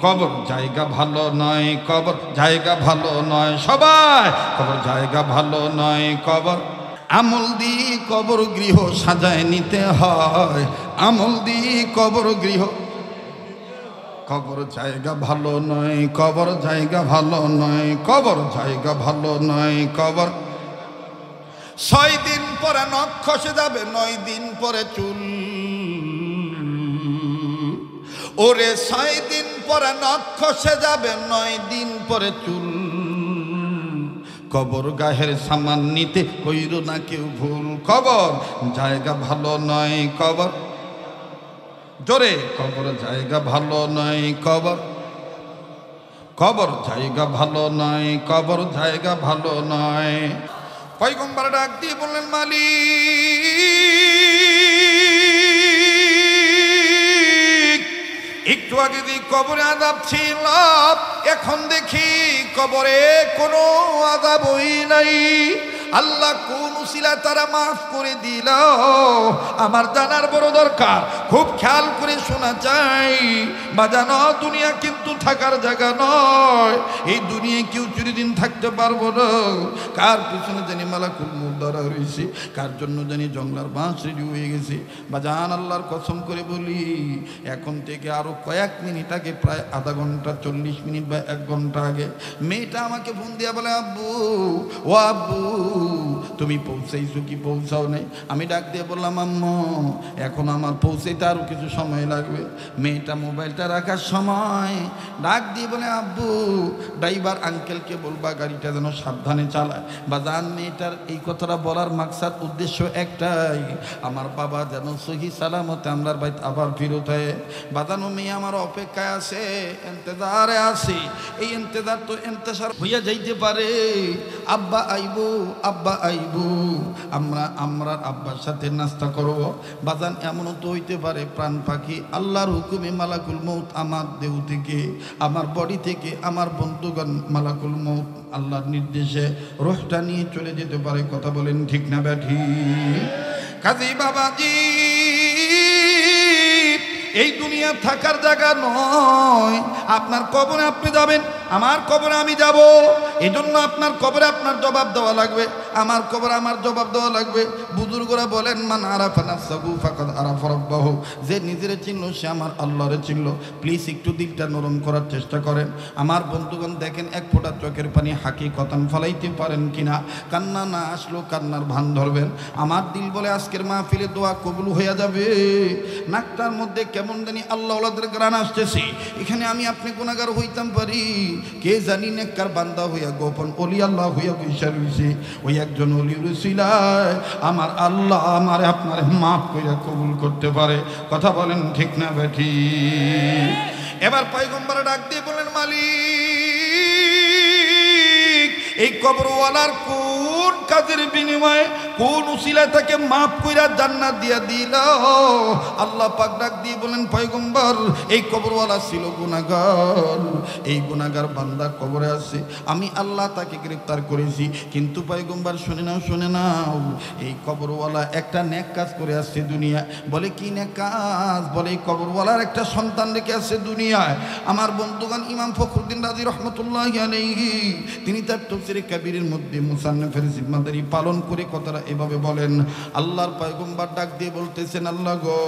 কবর জায়গা ভালো নয়, কবর জায়গা ভালো নয়, সবাই কবর জায়গা ভালো নয়। কবর আমল দিয়ে কবর গৃহ সাজায় নিতে হয়, আমল দিয়ে কবর গৃহ। কবর জায়গা ভালো নয়, কবর জায়গা ভালো নয়, কবর জায়গা ভালো নয়। কবর 6 দিন পরে নখ খসে যাবে, 9 দিন পরে চুল। ওরে 6 দিন পরে নখ খসে যাবে, 9 দিন পরে চুল। কবর গাহের সামান নিতে কইর না কেউ ভুল। কবর জায়গা ভালো নয়, কবর জোরে, কবর জায়গা ভালো নয়। কবর কবর জায়গা ভালো নয়, কবর জায়গা ভালো নয়। পয়গম্বর ডাক দিয়ে বললেন, মালিক একটু আগে দিয়ে কবরে আযাব ছিল, এখন দেখি কবরে কোনো আযাবই নাই। আল্লাহ কোন উসিলায় তারা মাফ করে দিল আমার জানার বড় দরকার। খুব খেয়াল করে শোনা চাই বাজানো, দুনিয়া কিন্তু থাকার জায়গা নয়। এই দুনিয়ায় কেউ চিরদিন থাকতে পারবো না। কার পিছনে জানি মালাকুল মউত ধরা রয়েছে, কার জন্য জানি জংলার বাঁশ রেডি হয়ে গেছে। বাজান আল্লাহর কসম করে বলি, এখন থেকে আরো কয়েক মিনিট আগে, প্রায় আধা ঘন্টা 40 মিনিট বা 1 ঘন্টা আগে মেয়েটা আমাকে ফোন দিয়া বলে, আব্বু ও আব্বু তুমি পৌঁছাইছো কি পৌঁছাও নাই? আমি ডাক দিয়ে বললাম, আম্মু এখন আমার পৌঁছাইতে আরও কিছু সময় লাগবে। মেয়েটা মোবাইলটা রাখার সময় ডাক দিয়ে বলে, আব্বু ড্রাইভার আঙ্কেলকে বলবা গাড়িটা যেন সাবধানে চালায়। বাজান মেয়েটার এই কথাটা বলার মাকসাদ উদ্দেশ্য একটাই, আমার বাবা যেন সহি সালামতে আমরার বাইত আবার ফিরত হয়। বাজানো মেয়ে আমার অপেক্ষায় আছে, ইন্তজারে আছে। এই ইন্তজার তো ইন্তশার হইয়া যাইতে পারে। আব্বা আইবো, আব্বা আইবো, আমরা আব্বার সাথে নাস্তা করব। বাজান এমনও তো হইতে পারে প্রাণ পাখি আল্লাহর হুকুমে মালাকুল মউত আমার দেহ থেকে, আমার বডি থেকে, আমার বন্ধুগণ মালাকুল মউত আল্লাহর নির্দেশে রূহটা নিয়ে চলে যেতে পারে। কথা বলেন ঠিক না ব্যাঠি? কাজী বাবাজি এই দুনিয়া থাকার জায়গা নয়। আপনার কবরে আপনি যাবেন, আমার কবরে আমি যাব। এই জন্য আপনার কবরে আপনার জবাব দেওয়া লাগবে, আমার কবরে আমার জবাব দেওয়া লাগবে। বুজুর্গরা বলেন, মান আরাফা নাফসাহু ফাকাদ আরাফা রাব্বাহু, যে নিজেরে চিনল সে আমার আল্লাহরে চিনল। প্লিজ একটু দিলটা নরম করার চেষ্টা করেন। আমার বন্ধুগণ দেখেন, এক ফোঁটা চোখের পানি হাকিকতান ফলাইতে পারেন কিনা। কান্না না আসলেও কান্নার ভান ধরবেন। আমার দিল বলে আজকের মাহফিলে দোয়া কবুল হয়ে যাবে। নাকটার মধ্যে কেমন জানি আল্লাহ ওয়ালাদের গান আসতেছে। এখানে আমি আপনি গুনাহগার হইতাম পারি, কে জানি নেককার বান্দা হইয়া গোপন ওলি আল্লাহ হইয়া বৈশা রইছে। ওই একজন ওলির উসিলায় আমার আল্লাহ আমার আপনার মাফ কইরা কবুল করতে পারে। কথা বলেন ঠিক না বেঠি? এবার পয়গম্বর ডাক দিয়ে বলেন, মালিক এই কবরওয়ালার কোন কাজের বিনিময়ে, কোন উসিলায় তাকে মাফ কইরা জান্নাত দিয়া দিল? আল্লাহ পাক ডাক দিয়ে বলেন, পয়গম্বর এই কবরওয়ালা ছিল গুনাহগার, এই গুনাহগার বান্দা কবরে আছে, আমি আল্লাহ তাকে গ্রেফতার করেছি। কিন্তু পয়গম্বর শুনে নাও, এই কবরওয়ালা একটা নেক কাজ করে আসছে দুনিয়ায়। বলে কি নেক কাজ? বলে এই কবরওয়ালার একটা সন্তান রেখে আসছে দুনিয়ায়। আমার বন্ধুগণ ইমাম ফখরুদ্দিন রাজি রহমতুল্লাহি আলাইহি তিনি তার তাফসীরে কাবীরের মধ্যে মুসান্নাফের জিম্মাদারি পালন করে কথাটা এভাবে বলেন, আল্লাহর পয়গম্বর ডাক দিয়ে বলতেছেন, আল্লাহ গো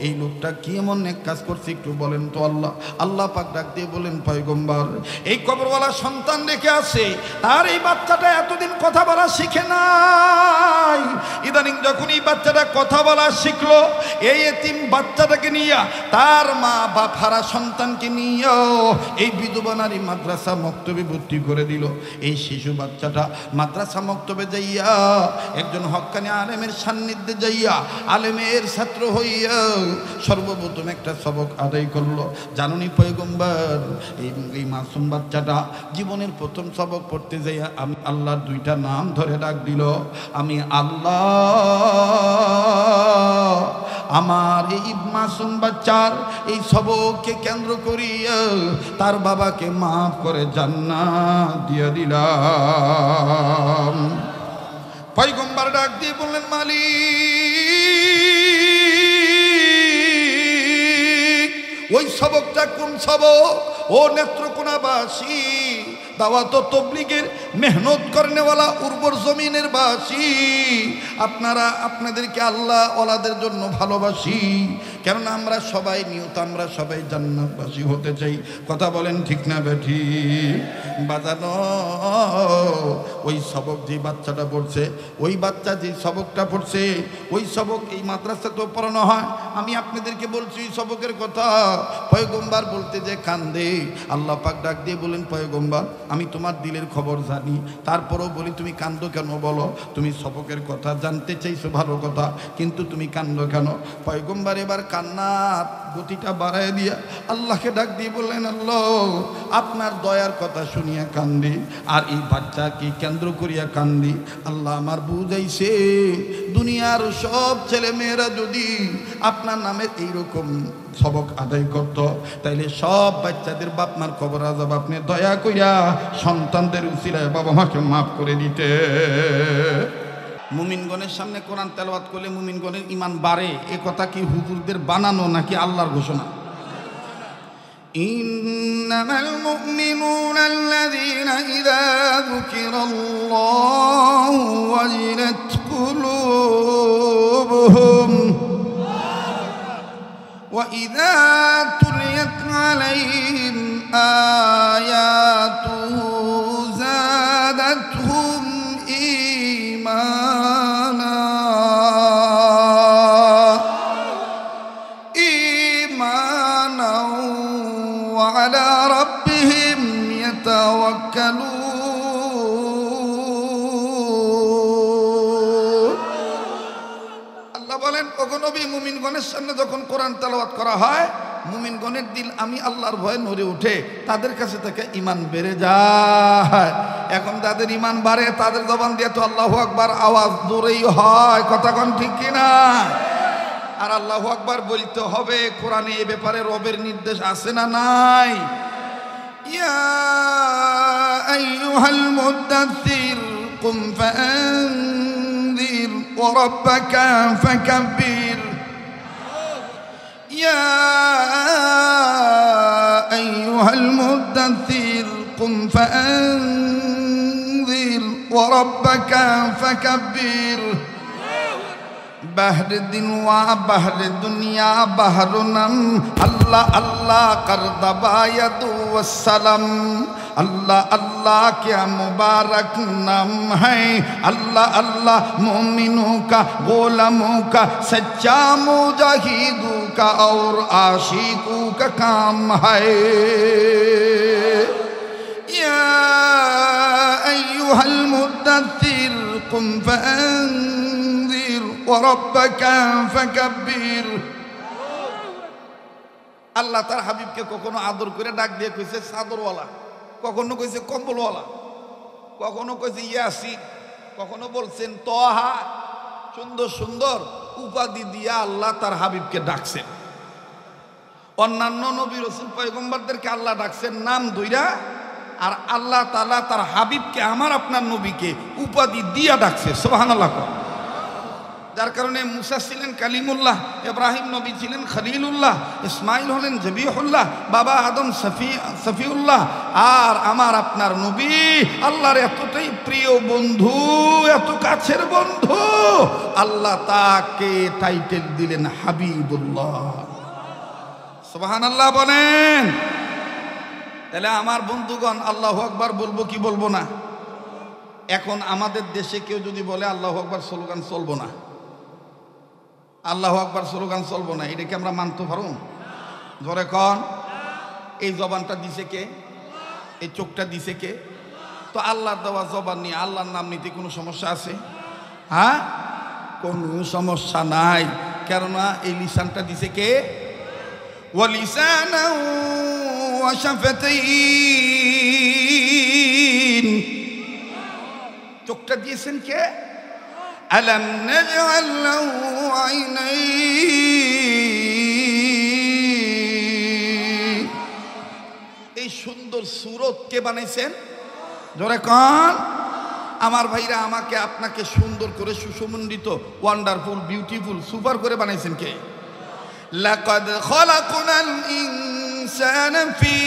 এই লোকটা কি এমন নেক কাজ করছে একটু বলেন তো আল্লাহ। আল্লাহ পাক ডাক দিয়ে বলেন, পয়গম্বর এই কবরওয়ালা সন্তান রেখে আসে, তার এই বাচ্চাটা এতদিন কথা বলা শিখে নাই। ইদানিং যখন এই বাচ্চাটা কথা বলা শিখলো, এই এতিম বাচ্চাটাকে নিয়ে তার মা বাপ হারা সন্তানকে নিয়ে এই বিধবা নারী মাদ্রাসা মক্তবে ভর্তি করে দিল। এই শিশু বাচ্চাটা মাদ্রাসা মক্তবে যাইয়া একজন হক্কানি আলেমের সান্নিধ্যে যাইয়া আলেমের ছাত্র হইয়া সর্বপ্রথম একটা সবক আদায় করলো। জানুনি পয়গম্বর এই মাসুম বাচ্চাটা জীবনের প্রথম সবক পড়তে যাইয়া আমি আল্লাহর 2টা নাম ধরে ডাক দিল, আমি আল্লাহ আমার এই মাসুম বাচ্চার এই সবককে কেন্দ্র করিয়া তার বাবাকে মাফ করে জান্নাত দিয়ে দিলাম। পয়গম্বর ডাক দিয়ে বললেন, মালিক ওই সবকটা কোন সবক? ও নেত্রকোনাবাসী, দাওয়াত ও তাবলীগের মেহনত করনেওয়ালা উর্বর জমিনের বাসী, আপনারা আপনাদেরকে আল্লাহ ওয়ালাদের জন্য ভালোবাসি, কেননা আমরা সবাই নিয়ত, আমরা সবাই জান্নাতবাসী হতে চাই। কথা বলেন ঠিক না বেঠি? বাজানো ওই সবক যে বাচ্চাটা পড়ছে, ওই বাচ্চা যে সবকটা পড়ছে, ওই সবক এই মাদ্রাসাতেও পড়ানো হয়। আমি আপনাদেরকে বলছি সবকের কথা। পয়গম্বর বলতে যে কান্দে, আল্লাহ পাক ডাক দিয়ে বলেন, পয়গম্বর আমি তোমার দিলের খবর জানি, তারপরেও বলি তুমি কান্দো কেন বলো? তুমি সবকের কথা জানতে চাইছো, ভালো কথা, কিন্তু তুমি কান্দো কেন? পয়গম্বর এবার কান্নার গতিটা বাড়ায় দিয়া আল্লাহকে ডাক দিয়ে বললেন, আল্লাহ আপনার দয়ার কথা শুনিয়া কান্দি, আর এই বাচ্চাকে কেন্দ্র করিয়া কান্দি। আল্লাহ আমার বুঝাইছে, দুনিয়ার সব ছেলে মেয়েরা যদি আপনার নামে এইরকম সবক আদায় করত, তাইলে সব বাচ্চাদের বাপ মার কবর আযাব আপনি দয়া কইরা সন্তানদের উসিলায় বাবা মাকে মাফ করে দিতে। মুমিনগণের সামনে কোরআন তেলাওয়াত করলে মুমিনগণের ঈমান বাড়ে, এ কথা কি হুজুরদের বানানো নাকি আল্লাহর ঘোষণা? ইন্নামাল মুমিনুনা আল্লাযীনা ইযা যুকিরাল্লাহু ওয়াজিলাত কুলুবুহুম وإذا تليت عليهم آياته زادتهم إيمانا وعلى ربهم يتوكلون। বলেন, ওগো নবী, মুমিনগণের সামনে যখন কোরআন তেলাওয়াত করা হয়, মুমিনগণের দিল আমি আল্লাহর ভয়ে নড়ে উঠে, তাদের কাছে থেকে ঈমান বেড়ে যায়। এখন তাদের ঈমান বাড়ে, তাদের জবান দিয়ে তো আল্লাহু আকবার আওয়াজ দূরেই হয়। কথা কোন ঠিক কিনা? আর আল্লাহু আকবার বলতে হবে। কোরআনে এই ব্যাপারে রবের নির্দেশ আছে না নাই? ইয়া আইয়ুহাল মুদ্দাথির কুম ফাআনযির وربك فكبر يا أيها المدثر قم فأنذر وربك فكبر بحر الدين وبحر الدنيا بحر نم الله الله قرضبا يدو والسلام अल्लाह अल्लाह क्या मुबारक नाम है। अल्लाह अल्लाह मोमिनों का, गोलामों का, सच्चा मुजाहिदों का और आशिकों का काम है। या अय्युहल मुद्दत्थिर कुम फअंदिर व रब्बका फकब्बिर। আল্লাহ তার হাবিবকে কখনো আদর করে ডাক দিয়ে কইছে চাদরওয়ালা, কখনো কইছে কম্বলওয়ালা, কখনো কইছে ইয়াসিন, কখনো বলছেন তহা। সুন্দর সুন্দর উপাধি দিয়া আল্লাহ তার হাবিবকে ডাকছেন। অন্যান্য নবী রাসূল পয়গম্বরদেরকে আল্লাহ ডাকছেন নাম ধইরা, আর আল্লাহ তাআলা তার হাবিবকে, আমার আপনার নবীকে উপাধি দিয়া ডাকছে। সুবহানাল্লাহ। যার কারণে মুসা ছিলেন কালিমুল্লাহ, ইব্রাহিম নবী ছিলেন খলিলুল্লাহ, ইসমাইল হলেন জবিহুল্লাহ, বাবা আদম সফিউল্লাহ, আর আমার আপনার নবী আল্লাহর এতটাই প্রিয় বন্ধু, এত কাছের বন্ধু, আল্লাহ তাকে টাইটেল দিলেন হাবিবুল্লাহ। সুবহানাল্লাহ বলেন। তাহলে আমার বন্ধুগণ, আল্লাহু আকবার বলবো কি বলবো না? এখন আমাদের দেশে কেউ যদি বলে আল্লাহু আকবার স্লোগান চলবো না, আল্লাহু আকবার স্লোগান চলবো না, এটা কি আমরা মানতে পারব? জোরে কন। এই জবানটা দিছে কে? এই চোখটা দিছে কে? তো আল্লাহর দেওয়া জবান নিয়ে আল্লাহর নাম নিতে কোনো সমস্যা আছে? হ্যাঁ, কোনো সমস্যা নাই। কেননা এই লিসানটা দিছে কে? ওয়া লিসানাও ওয়া শাফাতাইন। চোখটা দিয়েছেন কে? আলাম নাজআল লাহু আইনাইন। এই সুন্দর সুরত কে বানাইছেন? জোরে কোন। আমার ভাইরা, আমাকে আপনাকে সুন্দর করে সুসমন্ডিত, ওয়ান্ডারফুল, বিউটিফুল, সুপার করে বানাইছেন কে? লাকাদ খালাকনাল ইনসানা ফি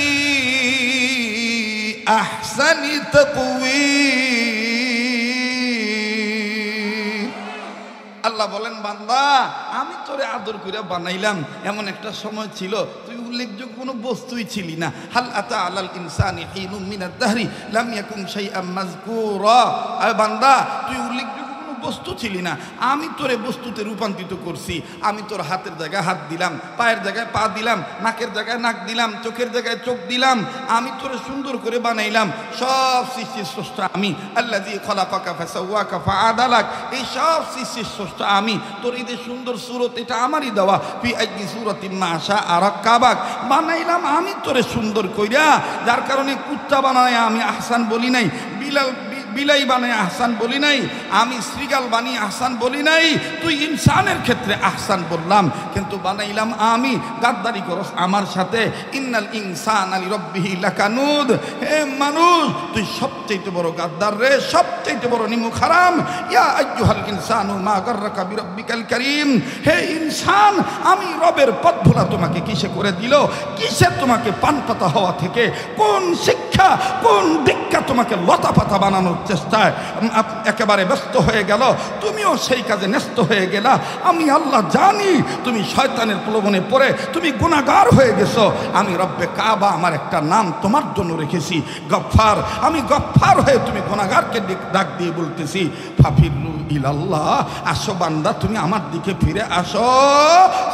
আহসানি তাকওয়ীম। আল্লাহ বলেন বান্দা আমি তোরে আদর করে বানাইলাম, এমন একটা সময় ছিল তুই উল্লেখযোগ্য কোনো বস্তুই ছিলি না। হাল আতা আলাল ইনসানি হিনুম মিনাদ দাহরি লাম ইয়াকুন শাইআম মাযকুরা। আয় বান্দা তুই উল্লেখযোগ্য বস্তু ছিলি না, আমি তোরে বস্তুতে রূপান্তরিত করছি। আমি তোর হাতের জায়গায় হাত দিলাম, পায়ের জায়গায় পা দিলাম, নাকের জায়গায় নাক দিলাম, চোখের জায়গায় চোখ দিলাম। আমি তোরে সুন্দর করে বানাইলাম। সব সৃষ্টির স্রষ্টা আমি, আল্লাযী খালাকাকা ফাসাওয়াকা ফাআদালাক। এই সব সৃষ্টির স্রষ্টা আমি। তোর এই যে সুন্দর সুরত, এটা আমারই দেওয়া। ফি আইয়ি সূরাতিন মা শাআ রাক্কাবাক। বানাইলাম আমি তোরে সুন্দর কইরা, যার কারণে কুত্তা বানায় আমি আহসান বলি নাই, বিলাই বানায় আহসান বলি নাই, আমি শ্রীগাল বানিয়ে আহসান বলি নাই। তুই ইনসানের ক্ষেত্রে আহসান বললাম, কিন্তু বানাইলাম আমি। গাদ্দারি করস আমার সাথে। ইন্নাল ইনসানা লিরাব্বিহি লাকানুদ। হে মানুষ তুই সবচেয়ে বড় গাদ্দার রে, সবচেয়ে বড় নিমুখ হারাম। ইয়া আইয়ুহাল ইনসানু মা গাররাকা বিরাব্বিকাল কারীম। হে ইনসান আমি রবের পথ ভোলা তোমাকে কিসে করে দিল? কিসে তোমাকে পান পাতা হওয়া থেকে, কোন শিক্ষা কোন দীক্ষা তোমাকে লতা পাতা বানানোর চেষ্টায় একেবারে ব্যস্ত হয়ে গেল? তুমিও সেই কাজে ন্যস্ত হয়ে গেলা। আমি আল্লাহ জানি তুমি শয়তানের প্রলোভনে পড়ে তুমি গুনাহগার হয়ে গেছো। আমি রব্বে কাবা আমার একটা নাম তোমার জন্য রেখেছি, গফফার। আমি গফফার হয়ে তুমি গুনাহগারকে ডাক দিয়ে বলতেছি ফাফিরু ইলাল্লাহ। আসো বান্দা তুমি আমার দিকে ফিরে আসো।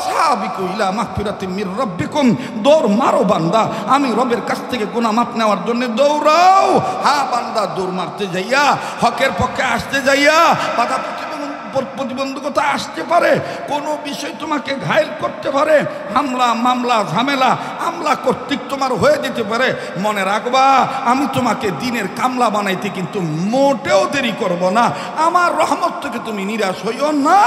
সাবিকু ইলা মাগফিরাতিম মির রাব্বিকুম। দৌড় মারো বান্দা, আমি রবের কাছ থেকে গুনাহ মাফ নেওয়ার জন্য দৌড়াও। হ্যাঁ বান্দা দৌড় মারতে যাইয়া, হকের পক্ষে আসতে যাইয়া বাধা প্রতিবন্ধকতা আসতে পারে, কোনো বিষয় তোমাকে ঘায়েল করতে পারে, হামলা মামলা ঝামেলা আমলা কর্তৃক তোমার হয়ে যেতে পারে। মনে রাখবা আমি তোমাকে দিনের কামলা বানাইতে কিন্তু মোটেও দেরি করব না। আমার রহমত থেকে তুমি নিরাশ হইও না।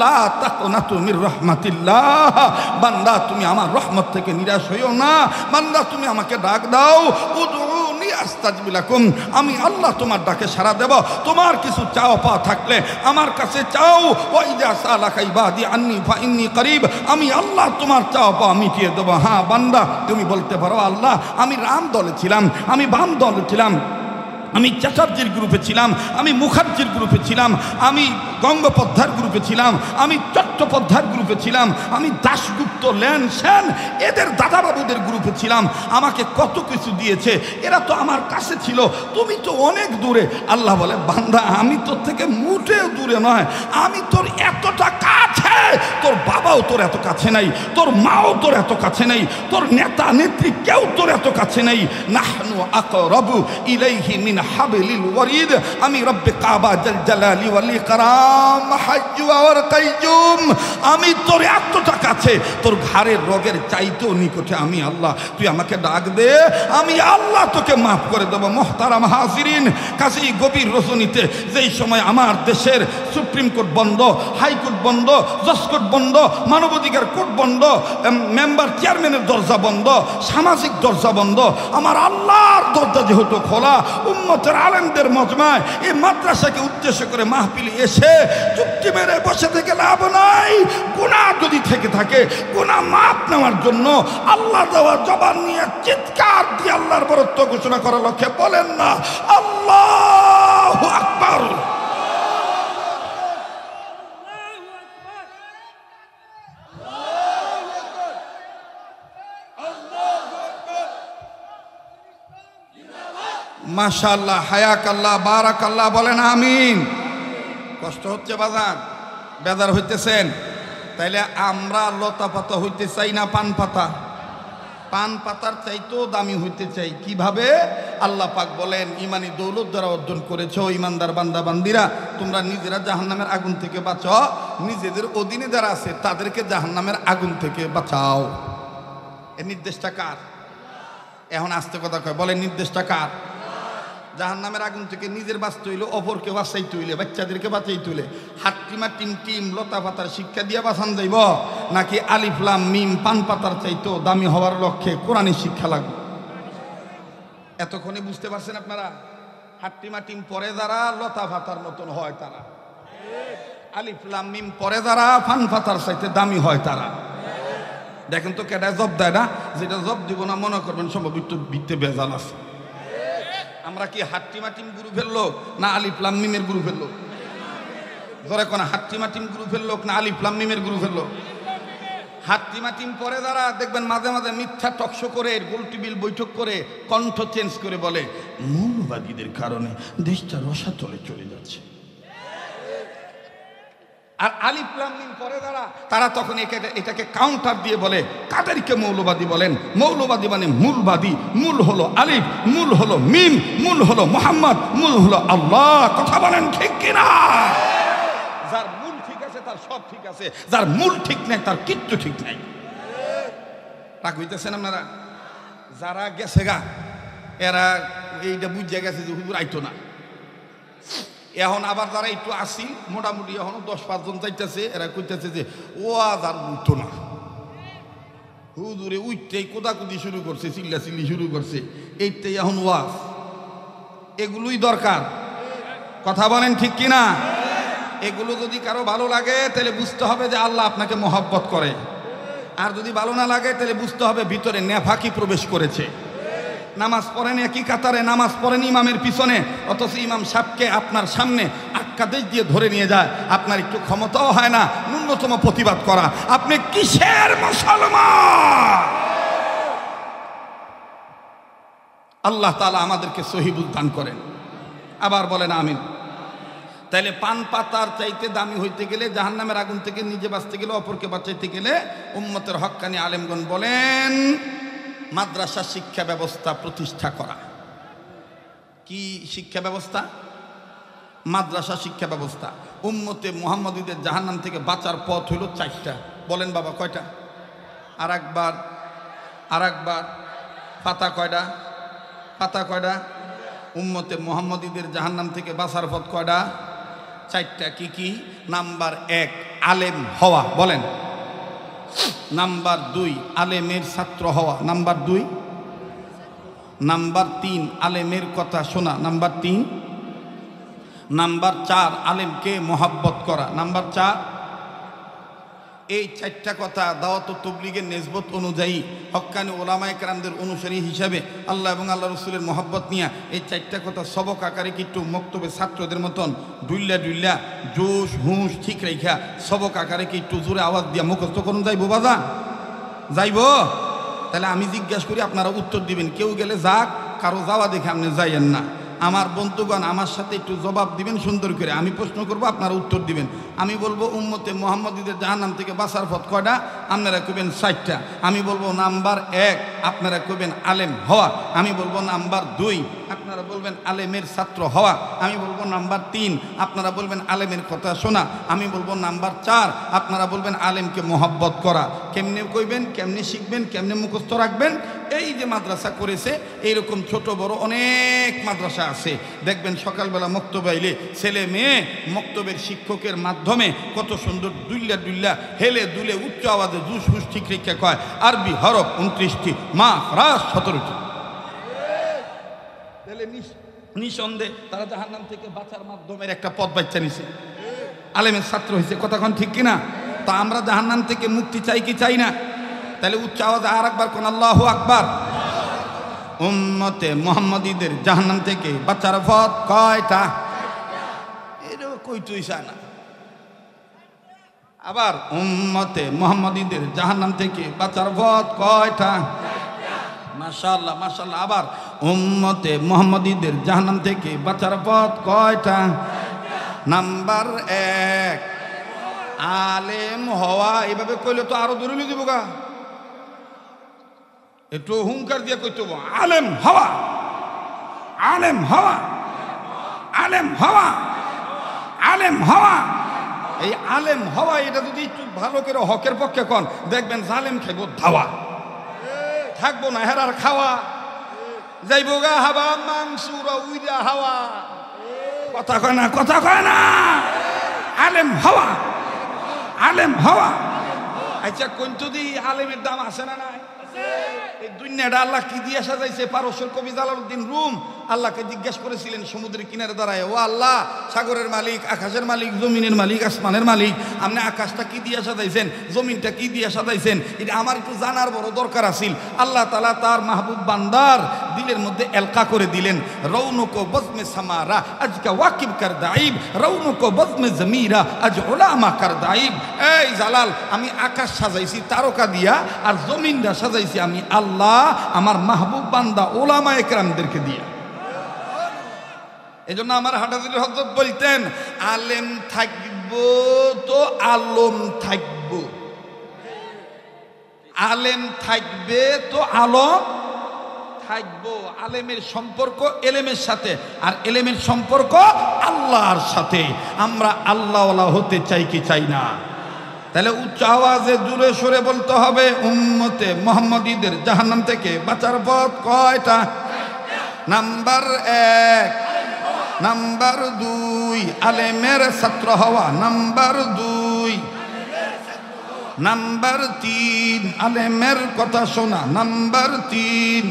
লা তাকনাতু মির রাহমাতিল্লাহ। বান্দা তুমি আমার রহমত থেকে নিরাশ হইও না। বান্দা তুমি আমাকে ডাক দাও, উদউনি আস্তাজিব লাকুম। আমি আল্লাহ তোমার ডাকে সাড়া দেব। তোমার কিছু চাওয়া পাওয়া থাকলে আমার কাছে চাও। ওয়াইদা সালাকা ইবাদি আন্নী ফাইন্নী করিব। আমি আল্লাহ তোমার চাওয়া পাওয়া মিটিয়ে দেবো। হ্যাঁ বান্দা তুমি বলতে পারো আল্লাহ আমি রাম দলে ছিলাম, আমি বাম দলে ছিলাম, আমি চ্যাটার্জির গ্রুপে ছিলাম, আমি মুখার্জির গ্রুপে ছিলাম, আমি গঙ্গোপাধ্যায়ের গ্রুপে ছিলাম, আমি চট্টোপাধ্যায়ের গ্রুপে ছিলাম, আমি দাশগুপ্ত লেন সেন এদের দাদাবাবুদের গ্রুপে ছিলাম। আমাকে কত কিছু দিয়েছে, এরা তো আমার কাছে ছিল, তুমি তো অনেক দূরে। আল্লাহ বলে বান্দা আমি তোর থেকে মোটেও দূরে নয়, আমি তোর এতটা কাছে। তোর বাবাও তোর এত কাছে নাই, তোর মাও তোর এত কাছে নেই, তোর নেতা নেত্রী কেউ তোর এত কাছে নেই। নাহনু আকরাবু ইলাইহি মিন হাবলিল ওয়ারিদ। আমি রব্বে কাবা জাল জালালি ওয়াল ইকরাম হাজ্জু ওয়ার কাইয়ুম। আমি তোর এতটা কাছে, তোর ঘাড়ের রোগের চাইতেও নিকটে আমি আল্লাহ। তুই আমাকে ডাক দে, আমি আল্লাহ তোকে মাফ করে দেবো। মুহতারাম হাজিরিন, কাজী গভীর রজনীতে যেই সময় আমার দেশের সুপ্রিম কোর্ট বন্ধ, হাইকোর্ট বন্ধ, জজ কোর্ট বন্ধ, মানবাধিকার কোর্ট বন্ধ, মেম্বার চেয়ারম্যানের দরজা বন্ধ, সামাজিক দরজা বন্ধ, আমার আল্লাহর দরজা যেহেতু খোলা, উম্মতের আলেমদের মজমায় এই মাদ্রাসাকে উদ্দেশ্য করে মাহফিলে এসে চুক্তি মেরে বসে থেকে লাভ নাই। গুনাহ যদি থেকে থাকে গুনাহ মাফ নেওয়ার জন্য আল্লাহ দেওয়া জবান নিয়ে চিৎকার দিয়ে আল্লাহর বরত্ব ঘোষণা করার লক্ষ্যে বলেন না আল্লাহু আকবার। মাশাআল্লাহ, হায়াকাল্লাহ, বারাকাল্লাহ বলেন আমিন। কষ্ট হচ্ছে বাজার, বেজার হইতেছেন? তাইলে আমরা লতা পাতা হইতে চাই না পান পাতা? পান পাতার চাইতেও দামি হইতে চাই। কিভাবে? আল্লাহ পাক বলেন ইমানি দৌলত যারা অর্জন করেছো ইমানদার বান্দা বান্দিরা, তোমরা নিজেরা জাহান্নামের আগুন থেকে বাঁচাও, নিজেদের অধীনে যারা আছে তাদেরকে জাহান্নামের আগুন থেকে বাঁচাও। এর নির্দেশটা কার? এখন আস্তে কথা কয়, বলেন নির্দেশটা কার? জাহান্নামের আগুন থেকে নিজের বাঁচতে হইলে অপরকে বাঁচাইতে হইলে, বাচ্চাদেরকে বাঁচাইতে হইলে হাট্টিমা টিম টিম লতা পাতার শিক্ষা দিয়ে বাঁচান যাইব, নাকি আলিফ লাম মিম পান পাতার চাইতেও দামি হওয়ার লক্ষ্যে কোরআনের শিক্ষা লাগবে? এতক্ষণে বুঝতে পারছেন আপনারা? হাট্টিমা টিম পরে যারা লতা পাতার মতন হয় তারা, আলিফ লাম মিম পরে যারা পান পাতার চাইতে দামি হয় তারা। দেখেন তো কেডা জব দেয় না, যেটা জব দিব না মনে করবেন সম্ভব একটু ভিত্তে বেজাল আছে। আমরা কি হাট্টিমাটিম গ্রুপের লোক না আলিফ লাম মিমের গ্রুপের লোক? ধরে কোন হাট্টিমাটিম গ্রুপের লোক না আলিফ লাম মিমের গ্রুপের লোক? হাট্টিমাটিম পরে যারা দেখবেন মাঝে মাঝে মিথ্যা টকশো করে গোলটিবিল বৈঠক করে কণ্ঠ চেঞ্জ করে বলে মৌলবাদীদের কারণে দেশটা রসাতলে চলে যাচ্ছে। আর আলিফ লাম মিম পরে যারা তারা তখন এটাকে কাউন্টার দিয়ে বলে কাদেরকে মৌলবাদী বলেন? মৌলবাদী মানে মূলবাদী। মূল হলো আলিফ, মূল হলো মিম, মূল হলো মুহাম্মদ, মূল হলো আল্লাহ। কথা বলেন ঠিক কিনা? যার মূল ঠিক আছে তার সব ঠিক আছে, যার মূল ঠিক নাই তার কিচ্ছু ঠিক নাই। রাগ হইতেছেন আপনারা? যারা গেছে গা এরা এইটা বুঝে গেছে যে হুজুর আইতো না। এখন আবার যারা একটু আসিল মোটামুটি এখন 10-5 জন চাইতেছে, এরা কইতেছে যে ও আজ আর উঠতো না। হুজুরে উঠতেই কোদাকুদি শুরু করছে, চিল্লাচিল্লি শুরু করছে, এইটাই এখন ওয়াজ। এগুলোই দরকার। কথা বলেন ঠিক কিনা? এগুলো যদি কারো ভালো লাগে তাহলে বুঝতে হবে যে আল্লাহ আপনাকে মহব্বত করে, আর যদি ভালো না লাগে তাহলে বুঝতে হবে ভিতরে নেফাকি প্রবেশ করেছে। নামাজ পড়েন একই কাতারে, নামাজ পড়েন ইমামের পিছনে, অথচ ইমাম সাহেবকে আপনার সামনে আক্কাদেশ দিয়ে ধরে নিয়ে যায়। আপনার একটু ক্ষমতাও হয় না ন্যূনতম প্রতিবাদ করা। আপনি কিসের মুসলমান? আল্লাহ তাআলা আমাদেরকে সহিবুল দান করেন। আবার বলেন আমিন। তাইলে পান পাতার চাইতে দামি হইতে গেলে, জাহান্নামের আগুন থেকে নিজে বাঁচতে গেলে, অপরকে বাঁচাইতে গেলে উম্মতের হক্কানি আলেমগণ বলেন মাদ্রাসা শিক্ষা ব্যবস্থা প্রতিষ্ঠা করা। কি শিক্ষা ব্যবস্থা? মাদ্রাসা শিক্ষা ব্যবস্থা। উম্মতে মুহাম্মদীদের জাহান্নাম থেকে বাঁচার পথ হইল 4টা। বলেন বাবা কয়টা? আর একবার পাতা কয়টা? পাতা কয়টা? উম্মতে মুহাম্মদীদের জাহান্নাম থেকে বাঁচার পথ কয়টা? 4টা। কি কি? নাম্বার 1 আলেম হওয়া। বলেন। নাম্বার 2 আলেমের ছাত্র হওয়া। নাম্বার 2। নাম্বার 3 আলেমের কথা শোনা। নাম্বার 3। নাম্বার 4 আলেমকে মহব্বত করা। নাম্বার 4। এই 4টা কথা দাওয়াত ও তাবলীগের নিসবত অনুযায়ী হক্কানি ওলামায়ে কেরামদের অনুসারী হিসাবে আল্লাহ এবং আল্লাহ রসুলের মহব্বত নিয়ে এই 4টা কথা সবক আকারে একটু মক্তবে ছাত্রদের মতন ডুইল্লা জোশ হুঁশ ঠিক রেখা সবক আকারে কি একটু জোরে আওয়াজ দিয়া মুখস্থ করুন। যাইব বাজা? যাইব? তাহলে আমি জিজ্ঞাসা করি, আপনারা উত্তর দিবেন। কেউ গেলে যাক, কারো যাওয়া দেখে আপনি যাইয়েন না। আমার বন্ধুগণ আমার সাথে একটু জবাব দিবেন সুন্দর করে। আমি প্রশ্ন করব, আপনারা উত্তর দিবেন। আমি বলবো উম্মতে মুহাম্মদীদের জাহান্নাম থেকে বাঁচার পথ কয়টা? আপনারা কইবেন 4টা। আমি বলবো নাম্বার 1 আপনারা কইবেন আলেম হওয়া। আমি বলবো নাম্বার 2 আপনারা বলবেন আলেমের ছাত্র হওয়া। আমি বলবো নাম্বার 3 আপনারা বলবেন আলেমের কথা শোনা। আমি বলবো নাম্বার 4 আপনারা বলবেন আলেমকে মহব্বত করা। কেমনে কইবেন, কেমনে শিখবেন, কেমনে মুখস্থ রাখবেন? এই যে মাদ্রাসা করেছে এইরকম ছোট বড় অনেক মাদ্রাসা আছে। দেখবেন সকালবেলা মক্তবে আইলে ছেলে মেয়ে মক্তবের শিক্ষকের মাধ্যমে কত সুন্দর দুইল্লা হেলে দুলে উচ্চ আওয়াজে জুস হুস ঠিক রেখা কয়। আরবি হরফ 29টি, মা রাস 17টি। নিঃসন্দেহে তারা জাহান্নাম থেকে বাঁচার মাধ্যমের একটা পথ বাচ্চা নিছে, আলেমের ছাত্র হয়েছে। কথাক্ষণ ঠিক কিনা? তা আমরা জাহান্নাম থেকে মুক্তি চাই কি চাই না? তাহলে উচ্চ আওয়াজে আর একবার কোন আল্লাহু আকবার। উম্মতে মুহাম্মদীদের জাহান্নাম থেকে বাঁচার পথ কয়টা? এটা কইতুই চায় না। আবার উম্মতে মুহাম্মদীদের জাহান্নাম থেকে বাঁচার পথ কয়টা? মাশাআল্লাহ মাশাআল্লাহ। আবার উম্মতে মুহাম্মদীদের জাহান্নাম থেকে বাঁচার পথ কয়টা? নাম্বার 1 আলেম হওয়া। এভাবে কইলে তো আরো দূরে দিব গা। একটু হুঙ্কার দিয়ে কইতে হবে আলেম হওয়া, আলেম হওয়া, আলেম হওয়া, আলেম হওয়া। এই আলেম হওয়া এটা যদি একটু ভালো করে হকের পক্ষে কন, দেখবেন জালেম খাইব ধাওয়া, থাকবো না হেরার খাওয়া। যাইব গা হাবা মাংসুরা উইরা হাওয়া। কথা কয় না, কথা কয় না। আলেম হওয়া, আলেম হওয়া। আচ্ছা কইতো আলেমের দাম আছে না নাই? এই দুনিয়াটা আল্লাহ কি দিয়ে সাজাইছে? পারস্যের কবি জালালউদ্দিন রুম আল্লাহকে জিজ্ঞাসা করেছিলেন সমুদ্রের কিনারে দাঁড়ায়, ও আল্লাহ, সাগরের মালিক, আকাশের মালিক, জমিনের মালিক, আসমানের মালিক, আপনি আকাশটা কি দিয়ে সাজাইছেন, জমিনটা কি দিয়ে সাজাইছেন? এটা আমার একটু জানার বড় দরকার আছিল। আল্লাহ তাআলা তার মাহবুব বান্দার দিলের মধ্যে এলকা করে দিলেন। রৌনকো বজমে সামারা আজকা ওয়াকিব কার দাইব, রৌনকো বজমে জমিরা আজ ওলামা কার দাইব। এই জালাল, আমি আকাশ সাজাইছি তারকা দিয়া, আর জমিনটা সাজাইছি আমি আল্লাহ আমার মাহবুব বান্দা ওলামা একরামদেরকে দিয়া। এই জন্য আমার হাটাজুল হযরত বলতেন, আলেম থাকবো তো আলম থাকবো, আলেম থাকবে তো আলম থাকবো। আলেমের সম্পর্ক এলেমের সাথে, আর এলেমের সম্পর্ক আল্লাহর সাথে। আমরা আল্লাহওয়ালা হতে চাই কি চাই না? তাহলে উচ্চ আওয়াজে জোরে সরে বলতে হবে, উম্মতে মুহাম্মাদীদের জাহান্নাম থেকে বাঁচার পথ কয়টা? নাম্বার 1, নাম্বার 2 আলেমের ছাত্র হওয়া, নাম্বার 2, নাম্বার 3 আলেমের কথা শোনা, নাম্বার 3,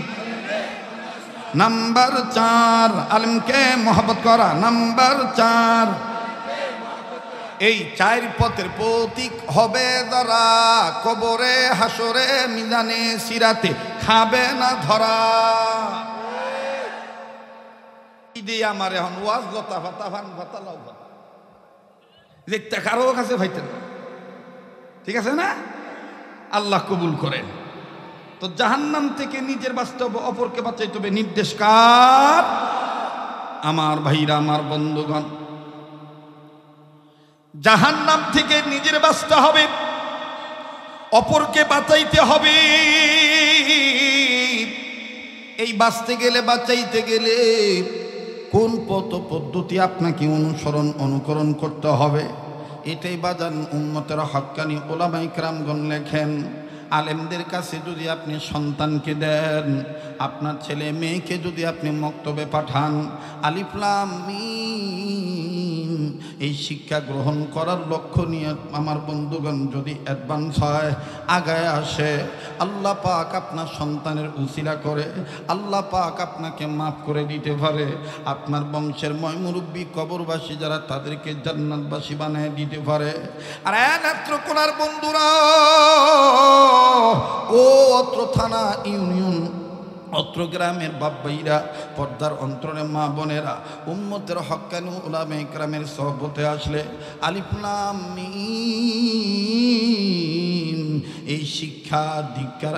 নাম্বার 4 আলেমকে মহব্বত করা, নাম্বার 4। এই 4 পথের প্রতীক হবে যারা, কবরে হাসরে মিজানে সিরাতে খাবে না ধরা। দিয়ে আমার এখন ওয়াজ লতা ফাতা ফান ফাতা লাউ ফাতা দেখতে কারো কাছে ভাইতেন, ঠিক আছে না? আল্লাহ কবুল করেন। তো জাহান্নাম থেকে নিজের বাস্তব অপরকে বাঁচাইতে হবে, নির্দেশ কার? আমার ভাইরা, আমার বন্ধুগণ, জাহান্নাম থেকে নিজের বাঁচতে হবে, অপরকে বাঁচাইতে হবে। এই বাঁচতে গেলে, বাঁচাইতে গেলে কোন পথ পদ্ধতি আপনাকে অনুকরণ করতে হবে, এটাই বাজান উম্মতের হক্কানি ওলামায়ে কেরামগণ লেখেন। আলেমদের কাছে যদি আপনি সন্তানকে দেন, আপনার ছেলে মেয়েকে যদি আপনি মক্তবে পাঠান, আলিফ লাম মিম এই শিক্ষা গ্রহণ করার লক্ষ্য নিয়ে আমার বন্ধুগণ যদি অ্যাডভান্স হয়, আগায় আসে, আল্লাহ পাক আপনার সন্তানের উসিলা করে আল্লাহ পাক আপনাকে মাফ করে দিতে পারে। আপনার বংশের ময়মুরব্বী কবরবাসী যারা, তাদেরকে জান্নাতবাসী বানিয়ে দিতে পারে। আর নেত্রকোনার বন্ধুরা, ও অত্র থানা ইউনিয়ন, অত্র গ্রামের বাপ-ভাইরা, পর্দার অন্তরে মা বোনেরা, উম্মতের হক্কানি উলামায়ে কেরামের সোহবতে আসলে আলিফ লাম মিম এই শিক্ষা দীক্ষার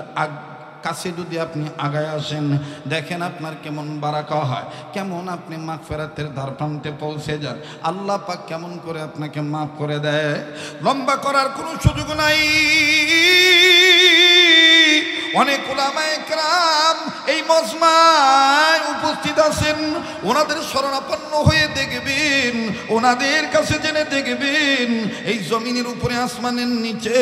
কাছে যদি আপনি আগায় আসেন, দেখেন আপনার কেমন বারাকা হয়, কেমন আপনি মাগফিরাতের দ্বারপ্রান্তে পৌঁছে যান, আল্লাহ পাক কেমন করে আপনাকে মাফ করে দেয়। লম্বা করার কোনো সুযোগ নাই। অনেক উলামায়ে কেরাম এই মজমায় উপস্থিত আছেন, ওনাদের শরণাপন্ন হয়ে দেখবেন, ওনাদের কাছে জেনে দেখবেন, এই জমিনের উপরে আসমানের নিচে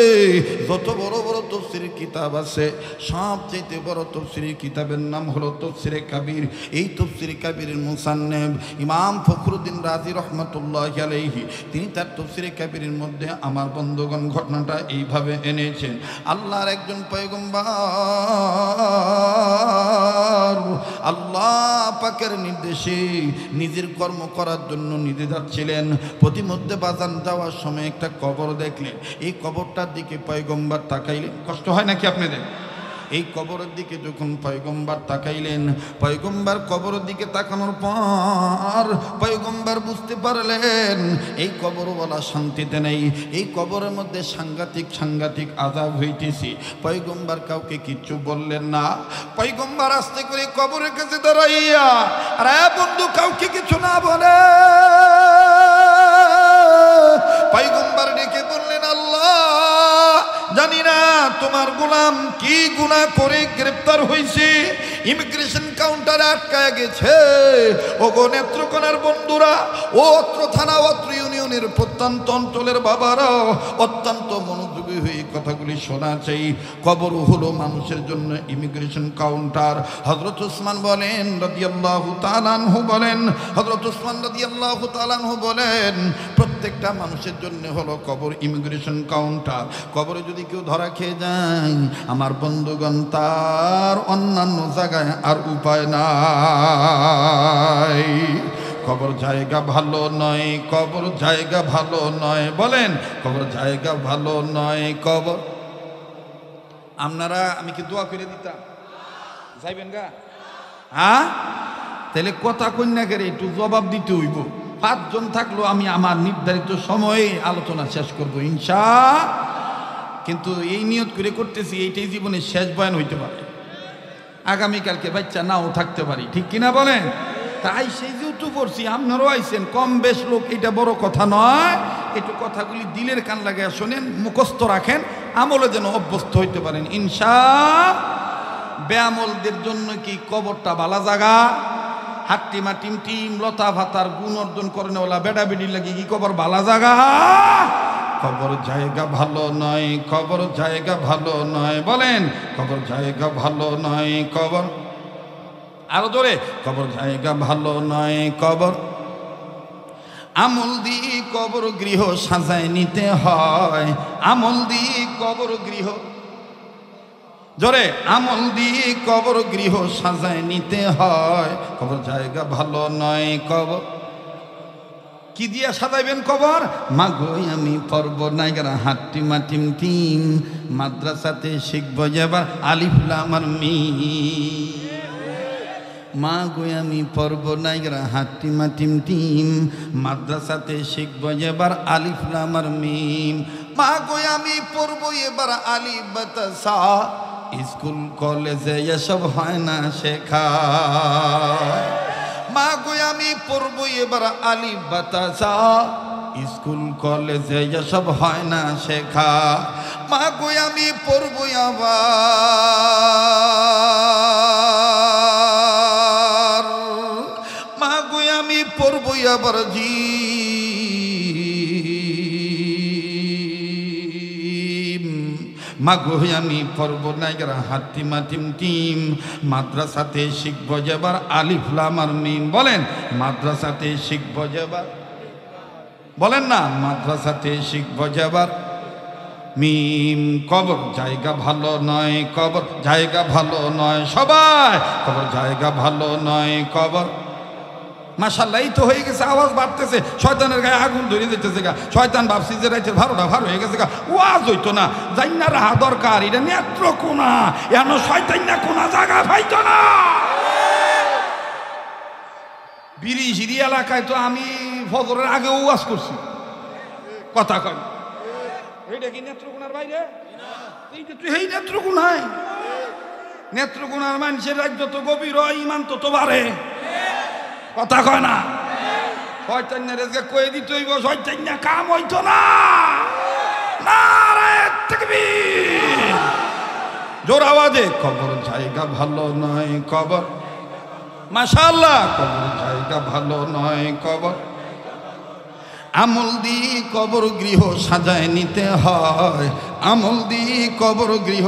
যত বড় বড় তাফসীরের কিতাব আছে, সবচেয়ে বড় তাফসীরের কিতাবের নাম হলো তাফসীরে কাবীর। এই তাফসীরে কাবীরের মুসান্নিফ ইমাম ফখরুদ্দীন রাজি রহমাতুল্লাহি আলাইহি, তিনি তার তাফসীরে কাবীরের মধ্যে আমার বন্ধুগণ ঘটনাটা এইভাবে এনেছেন। আল্লাহর একজন পয়গম্বর আল্লাহ পাকের নির্দেশে নিজের কর্ম করার জন্য নিজে যাচ্ছিলেন। প্রতিমধ্যে বাজান যাওয়ার সময় একটা কবর দেখলেন। এই কবরটার দিকে পয়গম্বর তাকাইলেন। কষ্ট হয় নাকি আপনাদের? এই কবরের দিকে যখন পয়গম্বর তাকাইলেন, পয়গম্বর কবরের দিকে তাকানোর পর পয়গম্বর বুঝতে পারলেন এই কবরওয়ালা শান্তিতে নেই, এই কবরের মধ্যে সাংঘাতিক আযাব হইতেছে। পয়গম্বর কাউকে কিচ্ছু বললেন না। পয়গম্বর আস্তে করে কবরের কাছে দাঁড়াইয়া, আরে বন্ধু, কাউকে কিছু না বলে পয়গম্বর ডেকে বললেন, আল্লাহ, জানি না তোমার গোলাম কি গুনাহ করে গ্রেফতার হয়েছে, ইমিগ্রেশন কাউন্টারে আটকায় গেছে। ও গো নেত্রকোনার বন্ধুরা, ও অত্র থানা অত্র ইউনিয়নের প্রত্যন্ত অঞ্চলের বাবারা, অত্যন্ত মনোযোগী হয়ে কথাগুলি শোনা চাই। কবর হলো মানুষের জন্য ইমিগ্রেশন কাউন্টার। হযরত ওসমান বলেন রাদিয়াল্লাহু তাআলা আনহু বলেন, হযরত ওসমান রাদিয়াল্লাহু তাআলা আনহু বলেন, প্রত্যেকটা মানুষের জন্য হলো কবর ইমিগ্রেশন কাউন্টার। কবরে যদি কেউ ধরা খেয়ে যায়, আমার বন্ধুগণ, তার অন্যান্য জায়গায় আর উপায় নাই। কবর জায়গা ভালো নয়, কবর জায়গা ভালো নয়, বলেন কবর জায়গা ভালো নয়। কবর আপনারা, আমি কি দোয়া করে দিতাম, যাইবেন গা? হ্যাঁ, তাহলে কথা কন্যাকে একটু জবাব দিতে হইব। 5 জন থাকলেও আমি আমার নির্ধারিত সময়ে আলোচনা শেষ করব কিন্তু এই নিয়ত করে করতেছি, এইটাই জীবনের শেষ বয়ান হইতে পারে, আগামীকালকে বাচ্চা নাও থাকতে পারি, ঠিক কিনা বলেন? তাই সেই যেহেতু পড়ছি, আপনারাও আইছেন, কম বেশ লোক, এটা বড় কথা নয়। একটু কথাগুলি দিলের কান লাগায় শোনেন, মুখস্থ রাখেন, আমলে যেন অভ্যস্ত হইতে পারেন বেআমলদের জন্য কি কবরটা বালা জাগা? হাট্টিমা টিম লতা ভাতার গুণ অর্জন করে নেওয়ালা বেডা বেডি লাগে কি কবর বালা জাগা? কবর জায়গা ভালো নয়, কবর জায়গা ভালো নয়, বলেন কবর জায়গা ভালো নয়, কবর আরো জোরে, কবর জায়গা ভালো নয়, কবর আমল দিয়ে কবর গৃহ সাজায় নিতে হয়, আমল দিয়ে কবর গৃহ, জোরে, আমল দিয়ে কবর গৃহ সাজায় নিতে হয়, কবর জায়গা ভালো নয়, কবর কি দিয়া সাজাইবেন কবর? মাগো আমি পড়ব নাইগারা হাট্টি মাটিম টিম, মাদ্রাসাতে শিখব যাবার আলিফ লাম আর মিম। মাগো আমি পড়ব নাইগারা হাট্টি মাটিম টিম, মাদ্রাসাতে শিখব যাবার আলিফ লাম আর মিম। মাগো আমি পড়ব এবার আলিফ বাতাসা, স্কুল কলেজে এসব হয় না শেখা। মাগো আমি পড়ব এবার আলিফ বাতাসা, স্কুল কলেজে এসব হয় না শেখা। মাগো আমি পড়ব আবার, মাগো আমি পড়ব আবার মাগো আমি পড়ব নাইগারা হাট্টি মাটিম টিম, মাদ্রাসাতে শিখব যাবার আলিফ লাম আর মিম। বলেন মাদ্রাসাতে শিখব যাবার, বলেন না মাদ্রাসাতে শিখব যাবার মিম। কবর জায়গা ভালো নয়, কবর জায়গা ভালো নয়, সবাই কবর জায়গা ভালো নয়, কবর। মাশাআল্লাহ, এই তো হয়ে গেছে, আওয়াজ বাড়তেছে, শয়তানের গায়ে আগুন ধরে যেতেছে গা। শয়তান ভাবছি যে রাইতের 12টা ভার হয়ে গেছে গা, ওয়াজ হইতো না, যাই না রাহা দরকার, এটা নেত্রকোনা, এন শয়তান না কোনা জায়গা পাইতো না। বিরিশিরি এলাকায় তো আমি ফজরের আগে ওয়াজ করছি, কথা কয় এইটা কি নেত্রকোনার বাইরে? এইটা তো এই নেত্রকোনায়, নেত্রকোনার মানুষের রাজ্য তো গভীর হয়, ইমান তো বাড়ে, কথা কয় না। শয়তানের কয়ে দিতে হইব, শয়তান কাম হইতো না। নারে তাকবীর, জোর আওয়াজে কবর জায়গা ভালো নয়, কবর। মাশাআল্লাহ, কবর জায়গা ভালো নয়, কবর আমল দিয়ে কবর গৃহ সাজায় নিতে হয়, আমল দিয়ে কবর গৃহ।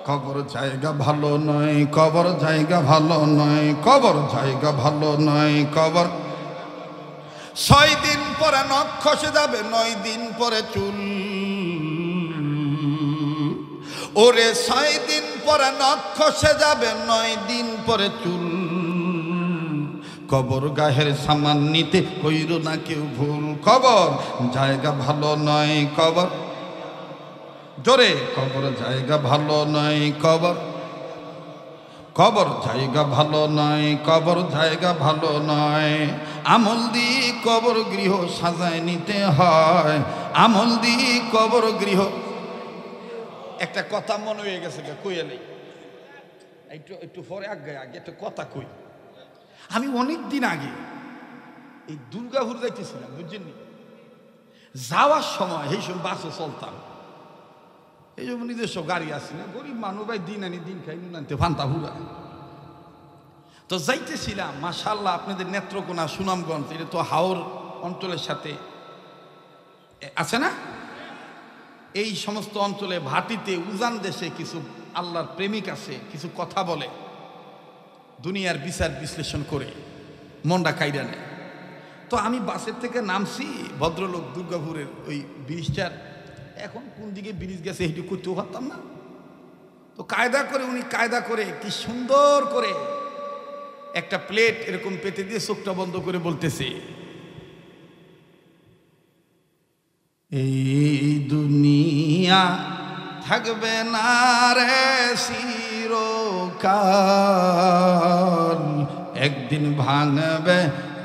কবর জায়গা ভালো নয়, কবর জায়গা ভালো নয়, কবর জায়গা ভালো নয়, কবর। 6 দিন পরে নখ খসে যাবে, 9 দিন পরে চুল। ওরে 6 দিন পরে নখ খসে যাবে, 9 দিন পরে চুল। কবর গাহের সামান নিতে কইর না কেউ ভুল, কবর জায়গা ভালো নয়, কবর। জোরে, কবর জায়গা ভালো নয়, কবর। কবর জায়গা ভালো নয়, কবর জায়গা ভালো নয়। আমল দিয়ে কবর গৃহ সাজায় নিতে হয়, আমল দিয়ে কবর গৃহ। একটা কথা মনে হয়ে গেছে, কইয়া নেই, একটু পরে আগে একটা কথা কই। আমি অনেক দিন আগে এই দুর্গাপুর যাইতেছিলাম, বুঝছেন, যাওয়ার সময় এই সময় বাসে চলতাম, এই জন্য নিজস্ব গাড়ি আছে না, গরিব মানুষ ভাই, দিন আনি দিন খাই, নুন আনতে ফান্তা হুরা। তো যাইতেছিলাম, মাশাআল্লাহ, আপনাদের নেত্রকোনা সুনামগঞ্জ, এটা তো হাওর অঞ্চলের সাথে আছে না, এই সমস্ত অঞ্চলে ভাটিতে উজান দেশে কিছু আল্লাহর প্রেমিক আছে, কিছু কথা বলে, দুনিয়ার বিচার বিশ্লেষণ করে মনটা কাইরা নেয়। তো আমি বাসের থেকে নামছি, ভদ্রলোক দুর্গাপুরের ওই ব্রিজটার, এখন কোন দিকে ব্রিজ গেছে এটি করতেও পারতাম না। তো কায়দা করে উনি কায়দা করে কি সুন্দর করে একটা প্লেট এরকম পেতে দিয়ে চোখটা বন্ধ করে বলতেছে, এই দুনিয়া থাকবে না রে চিরকাল, কাল একদিন ভাঙবে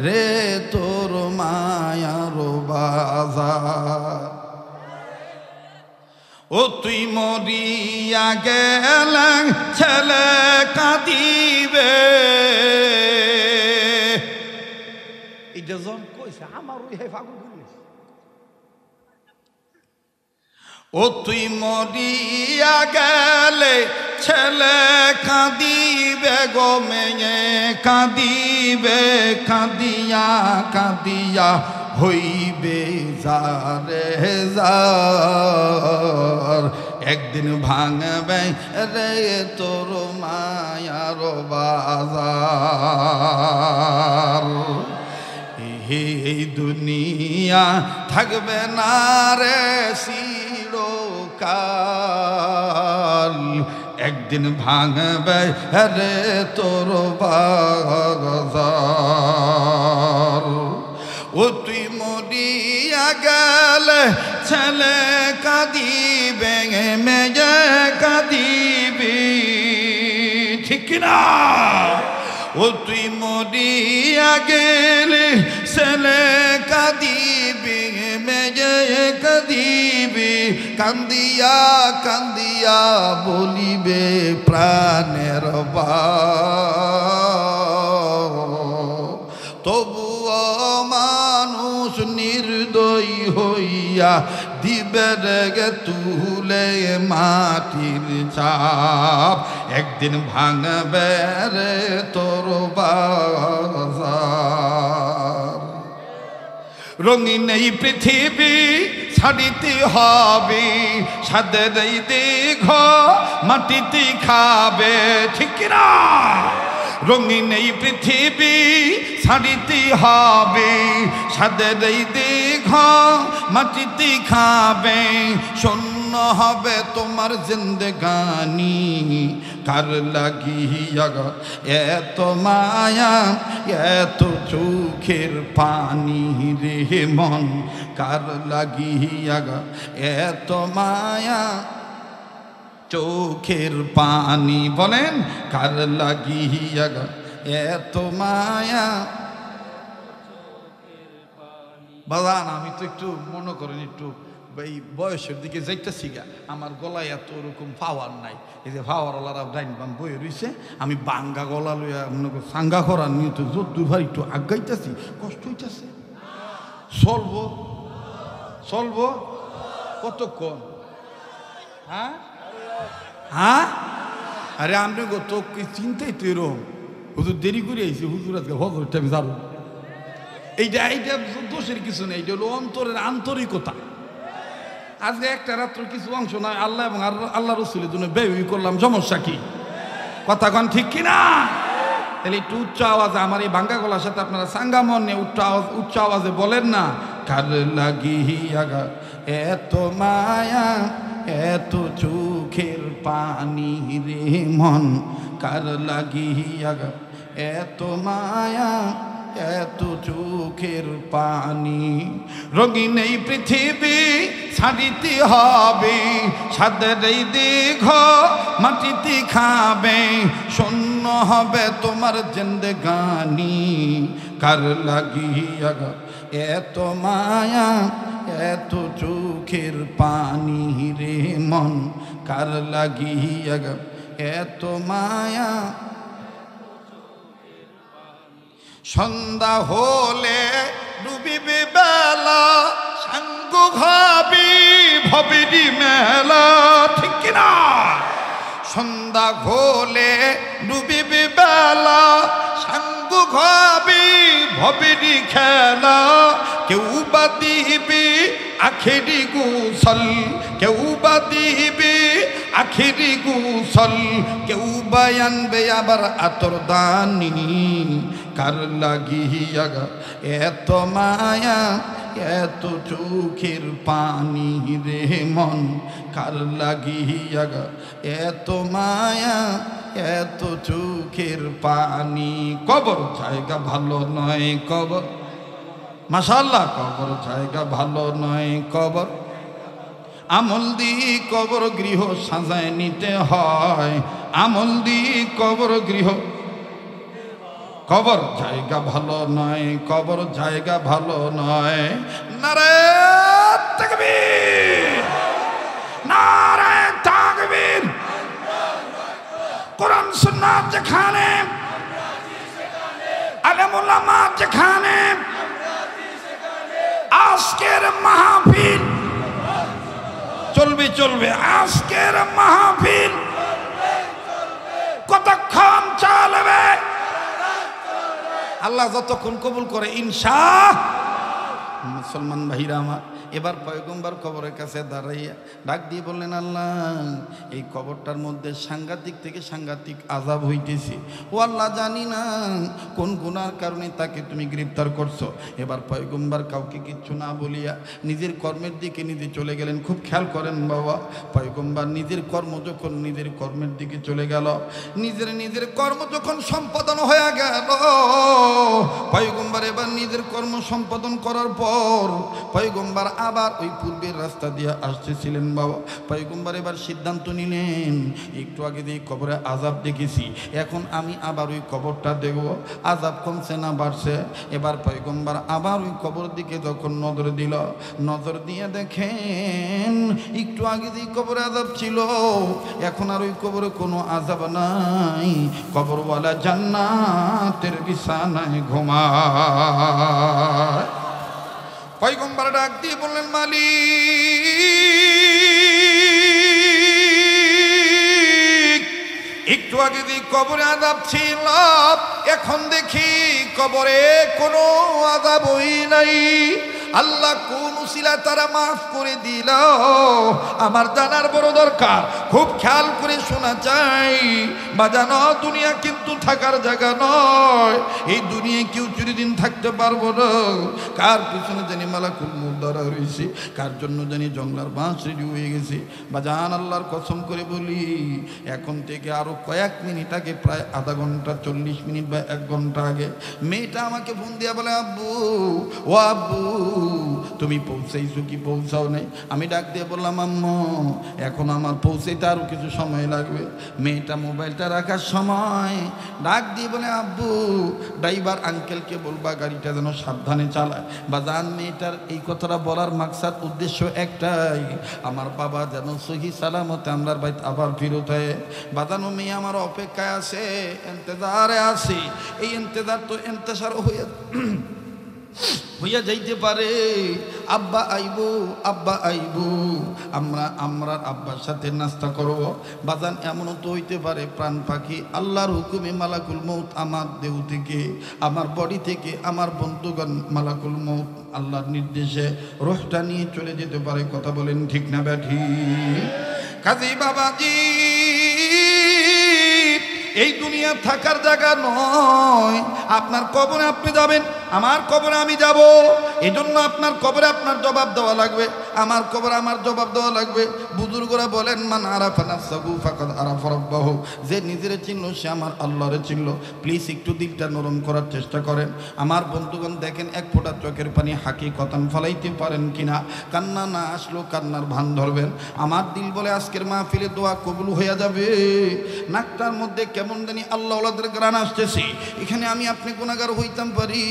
রে তোর মায়ার বাজার ও তুই মরিয়া গেলে ছেলে কাঁদিবে এটা জন কইছে আমার ওই ফাগুন করিস ও তুই মরিয়া গেলে ছেলে কাঁদিবে গো মেয়ে কাঁদিবে কাঁদিয়া কাঁদিয়া হইবে যারে যার একদিন ভাঙবে রে তোর মায়ার বাজার এই দুনিয়া থাকবে না রে চিরকাল একদিন ভাঙবে রে তোর বাজার ও তুই মরিয়া গেলে ছেলে কাঁদিবে মেয়ে কাঁদিবি ঠিক না ও তুই মরিয়া গেলে ছেলে কাঁদিবি মেয়ে কাঁদিবি কান্দিয়া কান্দিয়া বলিবে প্রাণের তবুও মানুষ নির্দয়ী হইয়া দিবে রেগে তুলে মাটির চাপ একদিন ভাঙবে রে তোর বাজার রঙিন এই পৃথিবী ছাড়িতে হবে সাদের এই দেহ মাটিতে খাবে ঠিক না রঙিন এই পৃথিবী ছাড়িতে হবে সাদের এই দেহ মাটিতে খাবে শূন্য হবে তোমার জিন্দেগানি কার লাগিয়া এত মায়া এত চোখের পানি রে মন কার লাগিয়া এত মায়া চোখের পানি বলেন কার লাগিয়া এত মায়া বাজান আমি তো একটু মনে করেন একটু এই বয়সের দিকে যাইতেছি গা আমার গলায় এত ওরকম পাওয়ার নাই এই যে পাওয়ারওয়ালারা ডাইন বাম বয়ে রয়েছে আমি বাঙ্গা গলা লইয়া মনে করি সাঙ্গা করার নিয়ে তো জোর দুবার একটু আগাইতেছি কষ্ট হইতেছে চলবো চলবো কতক্ষণ হ্যাঁ হ্যাঁ আরে আমি গো তো চিন্তাই তো এরকম হুজুর দেরি করে আইছি হুজুর আজকে হজরটা আমি জানো এইটা এইটা দোষের কিছু নেই এটা হলো অন্তরের আন্তরিকতা আজকে একটা রাত্র কিছু অংশ নয় আল্লাহ এবং আল্লাহ রসুলের জন্য ব্যয় করলাম সমস্যা কি কথা কন ঠিক কিনা তাহলে একটু উচ্চ আওয়াজে আমার এই ভাঙ্গা গলার সাথে আপনারা সাঙ্গা মনে উচ্চ আওয়াজে বলেন না কার লাগিয়া এত মায়া এত চোখের পানি রে মন কার লাগিয়া এত মায়া এত চোখের পানি রঙিন এই পৃথিবী ছাড়িতে হবে সাদের এই দেহ মাটিতে খাবে শূন্য হবে তোমার জিন্দেগানি কার লাগিয়া এত মায়া এত চোখের পানি রে মন কার লাগিয়া এত মায়া সন্ধ্যা হলে ডুবিবে বেলা সাঙ্গ ভাবি ভবিরি মেলা ঠিক কিনা সন্ধ্যা হলে ডুবিবে বেলা সাঙ্গ ভাবি ভবিরি খেলা কেউ বা দিবি আখেরি গোসল কেউ বা দিবি আখেরি গোসল কেউ বা আনবে আবার আতর দানি কার লাগিয়া এত মায়া এত চোখের পানি রে মন কার লাগিয়া এত মায়া এত চোখের পানি কবর জায়গা ভালো নয় কবর মাশাআল্লাহ কবর জায়গা ভালো নয় কবর আমল দি কবর গৃহ সাজায় নিতে হয় আমল দি কবর গৃহ কবর জায়গা ভালো নয়, কবর জায়গা ভালো নয়। নারে তাকবীর, নারে তাকবীর। কোরআন সুন্নাত যেখানে, আলেম ওলামা যেখানে, আজকের মাহফিল চলবে চলবে, আজকের মাহফিল কতক্ষণ চলবে? আল্লাহ যতক্ষণ কবুল করে ইনশাআল্লাহ। মুসলমান ভাইরা আমার, এবার পয়গম্বর কবরের কাছে দাঁড়াইয়া ডাক দিয়ে বললেন, আল্লাহ এই কবরটার মধ্যে সাংঘাতিক থেকে সাংঘাতিক আযাব হইতেছে। ও আল্লাহ, জানি না কোন গুনার কারণে তাকে তুমি গ্রেফতার করছো। এবার পয়গম্বর কাউকে কিচ্ছু না বলিয়া নিজের কর্মের দিকে নিজে চলে গেলেন। খুব খেয়াল করেন বাবা, পয়গম্বর নিজের কর্ম যখন নিজের কর্মের দিকে চলে গেল, নিজের কর্ম যখন সম্পাদন হয়ে গেল, পয়গম্বর এবার নিজের কর্ম সম্পাদন করার পর পয়গম্বর আবার ওই পূর্বের রাস্তা দিয়ে আসতেছিলেন। বাবা পয়গম্বর এবার সিদ্ধান্ত নিলেন, একটু আগে দিয়ে কবরে আযাব দেখেছি, এখন আমি আবার ওই কবরটা দেখব, আযাব কমছে না বাড়ছে। এবার পয়গম্বর আবার ওই কবর দিকে যখন নজর দিল, নজর দিয়ে দেখেন একটু আগে দিয়ে কবরে আযাব ছিল, এখন আর ওই কবরে কোনো আযাব নাই। কবরওয়ালা জান্নাতের বিছানায় ঘুমায়। পয়গম্বর ডাক দিয়ে বললেন, মালিক একটু আগে দিয়ে কবরে আযাব ছিল, এখন দেখি কবরে কোনো আযাবই নাই। আল্লাহ কোন উসিলায় তারা মাফ করে দিল আমার জানার বড় দরকার। খুব খেয়াল করে শোনা চাই বাজানো, দুনিয়া কিন্তু থাকার জায়গা নয়। এই দুনিয়ায় কেউ চিরদিন থাকতে পারবো না। কার পিছনে জানি মালাকুল মউত ধরা রয়েছে, কার জন্য জানি জংলার বাঁশ রেডি হয়ে গেছে। বাজান আল্লাহর কসম করে বলি, এখন থেকে আরো কয়েক মিনিট আগে, প্রায় আধা ঘন্টা 40 মিনিট বা 1 ঘন্টা আগে মেয়েটা আমাকে ফোন দিয়া বলে, আব্বু ও আব্বু তুমি পৌঁছাইছো কি পৌঁছাও নাই? আমি ডাক দিয়ে বললাম, আম্মু এখন আমার পৌঁছাইতে আরো কিছু সময় লাগবে। মেয়েটা মোবাইলটা রাখার সময় ডাক দিয়ে বলে, আব্বু ড্রাইভার আঙ্কেলকে বলবা গাড়িটা যেন সাবধানে চালায়। বাজান মেয়েটার এই কথাটা বলার মাকসাদ উদ্দেশ্য একটাই, আমার বাবা যেন সহি সালামতে আমরার বাড়িতে আবার ফিরত হয়। বাজানো মেয়ে আমার অপেক্ষায় আছে, ইন্তজারে আছে। এই ইন্তজার তো ইন্তশার হইয়া যাইতে পারে। আব্বা আইবো, আব্বা আইবো, আমরা আব্বার সাথে নাস্তা করব। বাজান এমনও তো হইতে পারে প্রাণ পাখি আল্লাহর হুকুমে মালাকুল মউত আমার দেহ থেকে, আমার বডি থেকে, আমার বন্ধুগণ মালাকুল মউত আল্লাহর নির্দেশে রূহটা নিয়ে চলে যেতে পারে। কথা বলেন ঠিক না ব্যাঠি? কাজী বাবাজি, এই দুনিয়া থাকার জায়গা নয়। আপনার কবরে আপনি যাবেন, আমার কবরে আমি যাব। এই জন্য আপনার কবরে আপনার জবাব দেওয়া লাগবে, আমার কবরে আমার জবাব দেওয়া লাগবে। বুজুর্গরা বলেন, মান আরাফা নাফসাহু ফাকাদ আরাফা রাব্বাহু, যে নিজের চিনল সে আমার আল্লাহরে চিনল। প্লিজ একটু দিলটা নরম করার চেষ্টা করেন। আমার বন্ধুগণ দেখেন, এক ফোঁটা চোখের পানি হাকিকতান ফলাইতে পারেন কিনা। কান্না না আসলেও কান্নার ভান ধরবেন। আমার দিল বলে আজকের মাহফিলে দোয়া কবুল হয়ে যাবে। নাকটার মধ্যে কেমন জানি আল্লাহ ওয়ালাদের গ্রান আসতেছে। এখানে আমি আপনি গুনাহগার হইতাম পারি,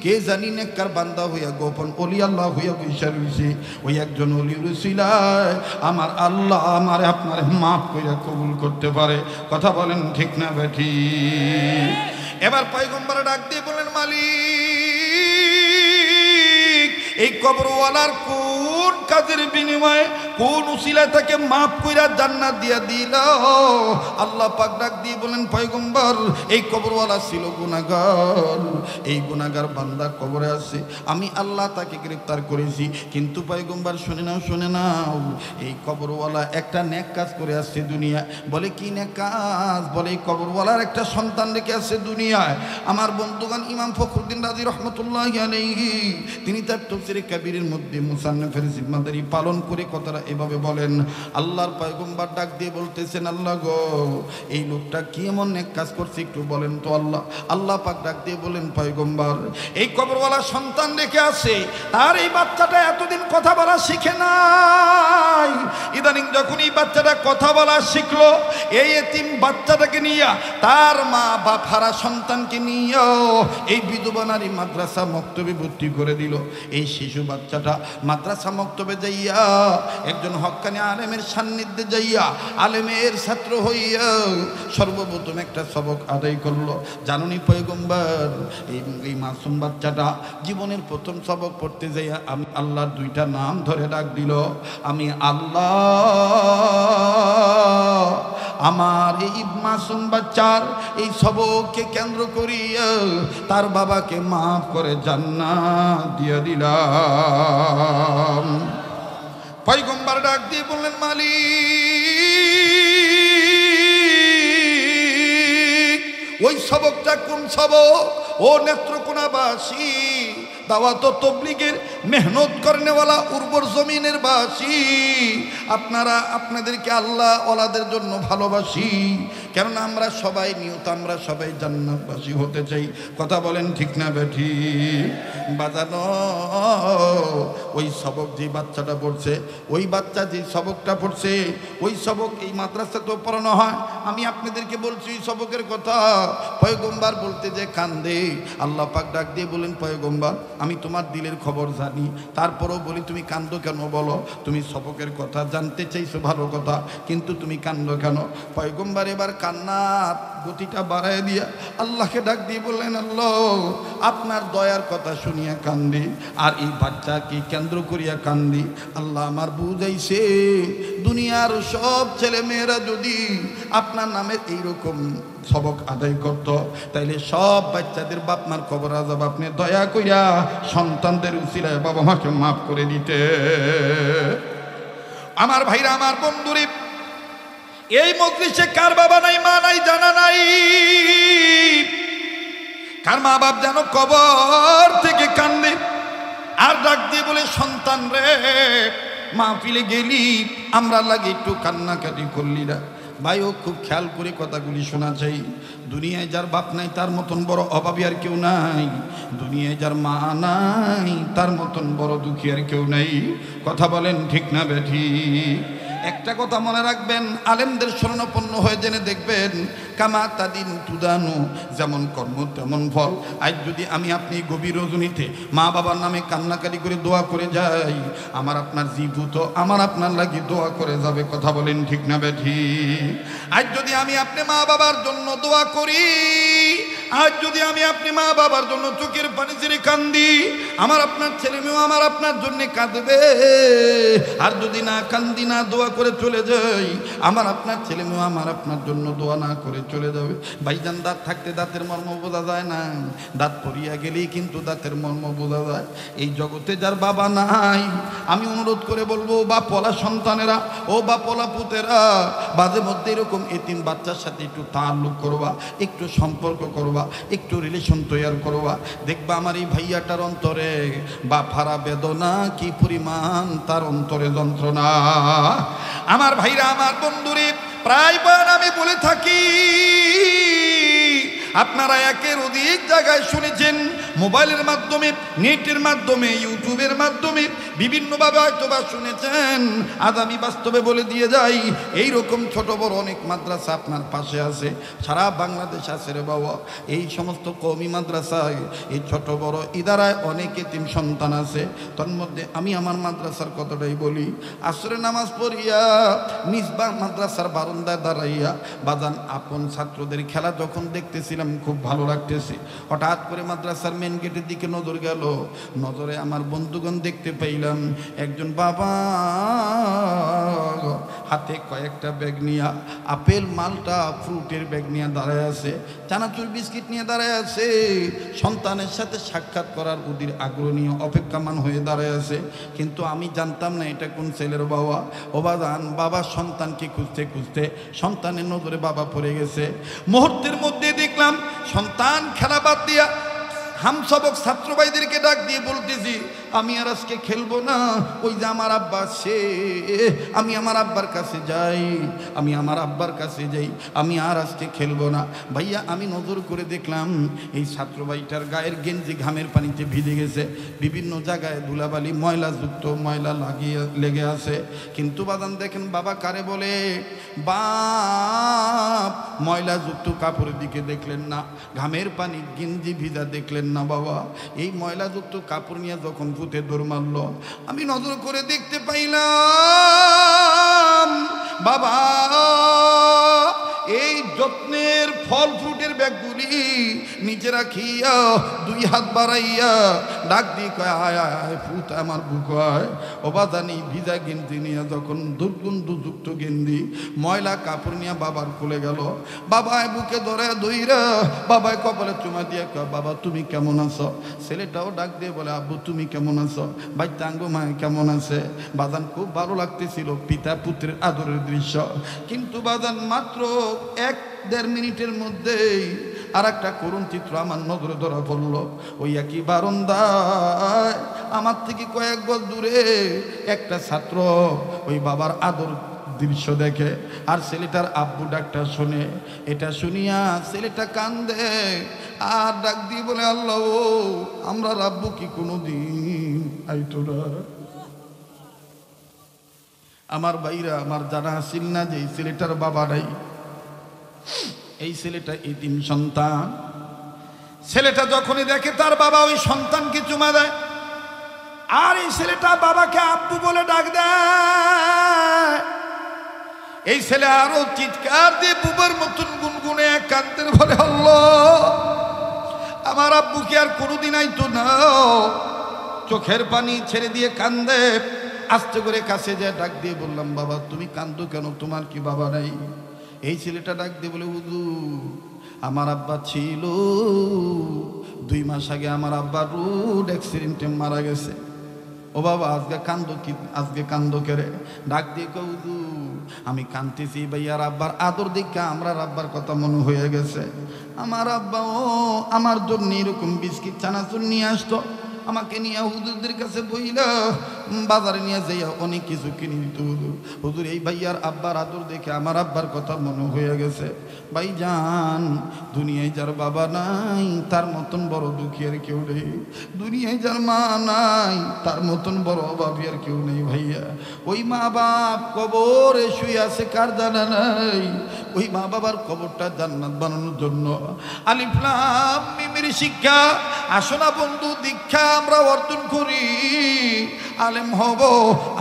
কে জানি নেককার বান্দা হইয়া গোপন ওলি আল্লাহ হইয়া বৈশা রইছে। ওই একজন ওলির উসিলায় আমার আল্লাহ আমার আপনার মাফ কইরা কবুল করতে পারে। কথা বলেন ঠিক না বেঠি? এবার পয়গম্বর ডাক দিয়ে বলেন, মালিক এই কবরওয়ালার কোন কাজের বিনিময়ে, কোন উসিলায় তাকে মাফ কইরা জান্নাত দিয়া দিল? আল্লাহ পাক ডাক দিয়ে বলেন, পয়গম্বর এই কবরওয়ালা ছিল গুনাহগার, এই গুনাহগার বান্দা কবরে আছে, আমি আল্লাহ তাকে গ্রেফতার করেছি। কিন্তু পয়গম্বর শুনে নাও, এই কবরওয়ালা একটা নেক কাজ করে আসছে দুনিয়া। বলে কি নেক কাজ? বলে এই কবরওয়ালার একটা সন্তান রেখে আসছে দুনিয়ায়। আমার বন্ধুগণ, ইমাম ফখরুদ্দিন রাজি রহমতুল্লাহি আলাইহি তিনি তার তাফসীরে কাবীরের মধ্যে মুসান্নাফের জিম্মাদারি পালন করে কথাটা এভাবে বলেন। আল্লাহর পয়গম্বর ডাক দিয়ে বলতেছেন, আল্লাহ গো, এই লোকটা কি এমন এক কাজ করছে একটু বলেন তো আল্লাহ। আল্লাহ পাক ডাক দিয়ে বলেন, পয়গম্বর, এই কবরওয়ালা সন্তান রেখে আসে, তার এই বাচ্চাটা এতদিন কথা বলা শিখে নাই, ইদানিং যখন এই বাচ্চাটা কথা বলা শিখলো, এই এতিম বাচ্চাটাকে নিয়ে তার মা বাপ হারা সন্তানকে নিয়ে এই বিধবা নারী মাদ্রাসা মক্তবে ভর্তি করে দিল। এই শিশু বাচ্চাটা মাদ্রাসা মক্তবে যাইয়া একজন হক্কানি আলেমের সান্নিধ্যে যাইয়া আলেমের ছাত্র হইয়া সর্বপ্রথম একটা সবক আদায় করলো। জানুনি পয়গম্বর, এই মাসুম বাচ্চাটা জীবনের প্রথম সবক পড়তে যাইয়া আমি আল্লাহর দুইটা নাম ধরে ডাক দিল, আমি আল্লাহ আমার এই মাসুম বাচ্চার এই সবককে কেন্দ্র করিয়া তার বাবাকে মাফ করে জান্নাত দিয়ে দিলাম। পয়গম্বর ডাক দিয়ে বললেন, মালিক, ওই সবকটা কোন সবক? ও নেত্রকোনাবাসী, দাওয়াত ও তাবলীগের মেহনত করনেওয়ালা উর্বর জমিনের বাসী, আপনারা আপনাদেরকে আল্লাহ ওয়ালাদের জন্য ভালোবাসি, কেননা আমরা সবাই নিয়ত, আমরা সবাই জান্নাতবাসী হতে চাই। কথা বলেন ঠিক না বেঠি? বাজানো ওই সবক যে বাচ্চাটা পড়ছে, ওই বাচ্চা যে সবকটা পড়ছে, ওই সবক এই মাদ্রাসাতেও পড়ানো হয়। আমি আপনাদেরকে বলছি ওই সবকের কথা। পয়গম্বর বলতে যে কান্দে। আল্লাহ পাক ডাক দিয়ে বলেন, পয়গম্বর, আমি তোমার দিলের খবর জানি, তারপরও বলি তুমি কান্দো কেন বলো? তুমি সবকের কথা জানতে চাইছো, ভালো কথা, কিন্তু তুমি কান্দো কেন? পয়গম্বর এবার কান্নার গতিটা বাড়ায় দিয়া আল্লাহকে ডাক দিয়ে বললেন, আল্লাহ, আপনার দয়ার কথা শুনিয়া কান্দি, আর এই বাচ্চাকে কেন্দ্র করিয়া কান্দি। আল্লাহ আমার বুঝাইছে, দুনিয়ার সব ছেলে মেয়েরা যদি আপনার নামে এইরকম সবক আদায় করত, তাইলে সব বাচ্চাদের বাপ মার কবর আযাব আপনি দয়া কইরা সন্তানদের উসিলায় বাবা মাকে মাফ করে দিতে। আমার ভাইরা, আমার বন্ধুরে, এই মজলিসে কার বাবা নাই, মা নাই, জানা নাই? কার মা বাপ যেন কবর থেকে কান্দে আর ডাক দিয়ে বলে, সন্তান রে, মাহফিলে গেলি, আমরা লাগে একটু কান্নাকাটি করলি না। ভাইও খুব খেয়াল করে কথাগুলি শোনা চাই। দুনিয়ায় যার বাপ নাই তার মতন বড় অভাবী আর কেউ নাই, দুনিয়ায় যার মা নাই তার মতন বড় দুঃখী আর কেউ নাই। কথা বলেন ঠিক না বেঠি? একটা কথা মনে রাখবেন, আলেমদের শরণাপন্ন হয়ে জেনে দেখবেন, কামা তাদিন তুদানু, যেমন কর্ম তেমন ফল। আজ যদি আমি আপনি গভীর রজনীতে মা বাবার নামে কান্নাকারি করে দোয়া করে যাই, আমার আপনার জীবুত আমার আপনার লাগি দোয়া করে যাবে। কথা বলেন ঠিক না বেঠি? আজ যদি আমি আপনি মা বাবার জন্য দোয়া করি, আজ যদি আমি আপনি মা বাবার জন্য চোখের পানি ছেড়ে কান্দি, আমার আপনার ছেলে মেয়েও আমার আপনার জন্য কাঁদবে। আর যদি না কান্দি, না দোয়া করে চলে যাই, আমার আপনার ছেলে মেয়েও আমার আপনার জন্য দোয়া না করে চলে যাবে। ভাইজান, দাঁত থাকতে দাঁতের মর্ম বোঝা যায় না, দাঁত পড়িয়া গেলেই কিন্তু দাঁতের মর্ম বোঝা যায়। এই জগতে যার বাবা নাই, আমি অনুরোধ করে বলবো, বাপওয়ালা সন্তানেরা, ও বাপওয়ালা পুতেরা, মাঝে মধ্যে এরকম এতিম বাচ্চার সাথে একটু তাল্লুক করবা, একটু সম্পর্ক করবা, একটু রিলেশন তৈরি করবা। দেখবা আমার এই ভাইয়াটার অন্তরে বাপ হারা বেদনা কি পরিমাণ, তার অন্তরে যন্ত্রণা। আমার ভাইরা, আমার বন্ধুরে, প্রায় বয়ান আমি বলে থাকি, আপনারা একের অধিক জায়গায় শুনেছেন, মোবাইলের মাধ্যমে, নেটের মাধ্যমে, ইউটিউবের মাধ্যমে বিভিন্নভাবে হয়তোবা শুনেছেন। আজ আমি বাস্তবে বলে দিয়ে যাই, এইরকম ছোট বড় অনেক মাদ্রাসা আপনার পাশে আছে, সারা বাংলাদেশ আছে রে বাবা। এই সমস্ত কওমি মাদ্রাসায়, এই ছোট বড় ইদারায় অনেক এতিম সন্তান আছে। তার মধ্যে আমি আমার মাদ্রাসার কথাটাই বলি। আসরে নামাজ পড়িয়া মিসবাহ মাদ্রাসার বারান্দায় দাঁড়াইয়া বাজান আপন ছাত্রদের খেলা যখন দেখতেছিলাম, খুব ভালো লাগতেছে। হঠাৎ করে মাদ্রাসার মেন গেটের দিকে নজর গেল, নজরে আমার বন্ধুগণ দেখতে পাইলাম একজন বাবা হাতে কয়েকটা ব্যাগ নিয়ে, আপেল মালটা ফ্রুটের ব্যাগ নিয়ে দাঁড়ায় আছে, চানাচুর বিস্কিট নিয়ে দাঁড়ায় আছে, সন্তানের সাথে সাক্ষাৎ করার ওদের আগ্রহ নিয়ে অপেক্ষামান হয়ে দাঁড়ায় আছে। কিন্তু আমি জানতাম না এটা কোন ছেলের বাবা। ও বাজান, বাবা সন্তানকে খুঁজতে খুঁজতে সন্তানের নজরে বাবা পড়ে গেছে। মুহূর্তের মধ্যে দেখলাম সন্তান খেলা বাদ দিয়া হামসবক ছাত্র ভাইদেরকে ডাক দিয়ে বলতেছি, আমি আর আজকে খেলবো না, ওই যে আমার আব্বা সে, আমি আমার আব্বার কাছে যাই, আমি আমার আব্বার কাছে যাই, আমি আর আজকে খেলবো না। ভাইয়া আমি নজর করে দেখলাম এই ছাত্র ভাইটার গায়ের গেঞ্জি ঘামের পানিতে ভিজে গেছে, বিভিন্ন জায়গায় ধুলাবালি ময়লাযুক্ত ময়লা লেগে আছে। কিন্তু বাদান দেখেন বাবা কারে বলে, বাপ ময়লাযুক্ত কাপড়ের দিকে দেখলেন না, ঘামের পানি গেঞ্জি ভিজা দেখলেন না বাবা, এই ময়লাযুক্ত কাপড় নিয়ে যখন ভূতে দৌড় মারল, আমি নজর করে দেখতে পাইলাম বাবা এই যত্নের ফল ফ্রুটের ব্যাগগুলি নিচে রাখিয়া দুই হাত বাড়াইয়া ডাক দিয়ে কয়, আয় আয় আয় ফুট আমার বুক হয়। ও বাদানি ভিজা গেঞ্জি নিয়ে যখন দুর্গন্ধযুক্ত গেঞ্জি ময়লা কাপড় নিয়ে বাবার কোলে গেল, বাবায় বুকে ধরে দইরা বাবায় কপালে চুমা দিয়ে কয়, বাবা তুমি কেমন আছো? ছেলেটাও ডাক দিয়ে বলে, আব্বু তুমি কেমন আছো? ভাই তাঙ্গ মায় কেমন আছে? বাদান খুব ভালো লাগতেছিল পিতা পুত্রের আদরের দৃশ্য। কিন্তু বাদান মাত্র 1-1.5 মিনিটের মধ্যেই আর একটা করুণ চিত্র আমার নজরে ধরা পড়ল। ওই একই বারান্দায় আমার থেকে কয়েক গজ দূরে একটা ছাত্র ওই বাবার আদর দৃশ্য দেখে আর ছেলেটার আব্বু ডাকটা শোনে। এটা শুনিয়া ছেলেটা কান্দে আর ডাক দিয়ে বলে, আল্লাহ ও আমরা আব্বু কি কোনোদিন আইতো না? আমার ভাইরা আমার জানা আসিল না যে এই ছেলেটার বাবা নাই, এই ছেলেটা এতিম সন্তান। ছেলেটা যখনই দেখে তার বাবা ওই সন্তানকে চুমা দেয় আর এই ছেলেটা বাবাকে আব্বু বলে ডাক দেয়, এই ছেলে আরো চিৎকার দিয়ে বুবার মতন গুনগুনে কান্দের বলে, আল্লাহ আমার আব্বুকে আর কোনোদিন আইতো না। চোখের পানি ছেড়ে দিয়ে কান্দে। আস্তে করে কাছে যায় ডাক দিয়ে বললাম, বাবা তুমি কান্দো কেন, তোমার কি বাবা নাই? এই ছেলেটা ডাক দিয়ে বলে, হুজুর আমার আব্বা ছিল, 2 মাস আগে আমার আব্বা রোড অ্যাক্সিডেন্টে মারা গেছে। ও বাবা আজকে কান্দো কি, আজকে কান্দো কেরে? ডাক দিয়ে কয়, হুজুর আমি কান্দতেছি ভাইয়ার আব্বার আদর দেখে আমরা আব্বার কথা মনে হয়ে গেছে। আমার আব্বা ও আমার জন্য এরকম বিস্কিট চানাচুর নিয়ে আসতো, আমাকে নিয়ে হুজুরদের কাছে বইলা বাজারে নিয়ে যাইয়া অনেক কিছু কিনে দিত। হুজুর এই ভাইয়ার আব্বার আদর দেখে আমার আব্বার কথা মনে হয়ে গেছে। ভাইজান দুনিয়ায় যার বাবা নাই তার মতন বড় দুঃখী আর কেউ নেই, দুনিয়ায় যার মা নাই তার মতন বড় অভাবী আর কেউ নেই। ভাইয়া ওই মা বাপ কবরে শুয়ে আছে কার জানা নাই? ওই মা বাবার কবরটা জান্নাত বানানোর জন্য আলিফ লাম মিমের শিক্ষা আসনা বন্ধু দীক্ষা আমরা অর্জন করি। আলেম হব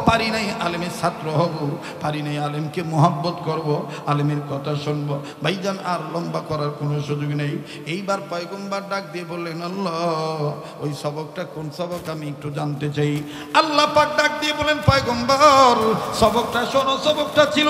পারি নাই, আলেমের ছাত্র হব পারি নাই, আলেমকে মোহাব্বত করব, আলেমের কথা শুনবো। ভাইজান আর লম্বা করার কোনো সুযোগ নেই। এইবার পয়গম্বর ডাক দিয়ে বললেন, আল্লাহ ওই সবকটা কোন সবক আমি একটু জানতে চাই। আল্লাহ পাক ডাক দিয়ে বলেন, পয়গম্বর সবকটা শোনো। সবকটা ছিল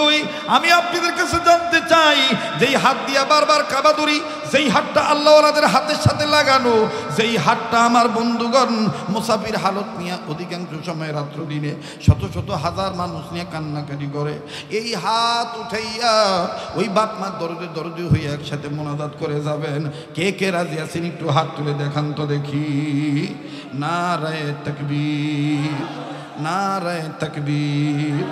আমি আপনাদের কাছে জানতে চাই, যেই হাত দিয়া বারবার কাবা ধরি, যেই হাতটা আল্লাহওয়ালাদের হাতের সাথে লাগানো, যেই হাতটা আমার বন্ধুগণ মুসাফির হালত নিয়ে অধিকাংশ সময় রাত্র দিনে শত শত হাজার মানুষ নিয়ে কান্নাকাটি করে, এই হাত উঠাইয়া ওই বাপ মার দরদে দরদে হইয়া একসাথে মোনাজাত করে যাবেন। কে কে রাজি আছেন একটু হাত তুলে দেখান তো দেখি। নারায়ে তাকবীর, নারায়ে তাকবীর।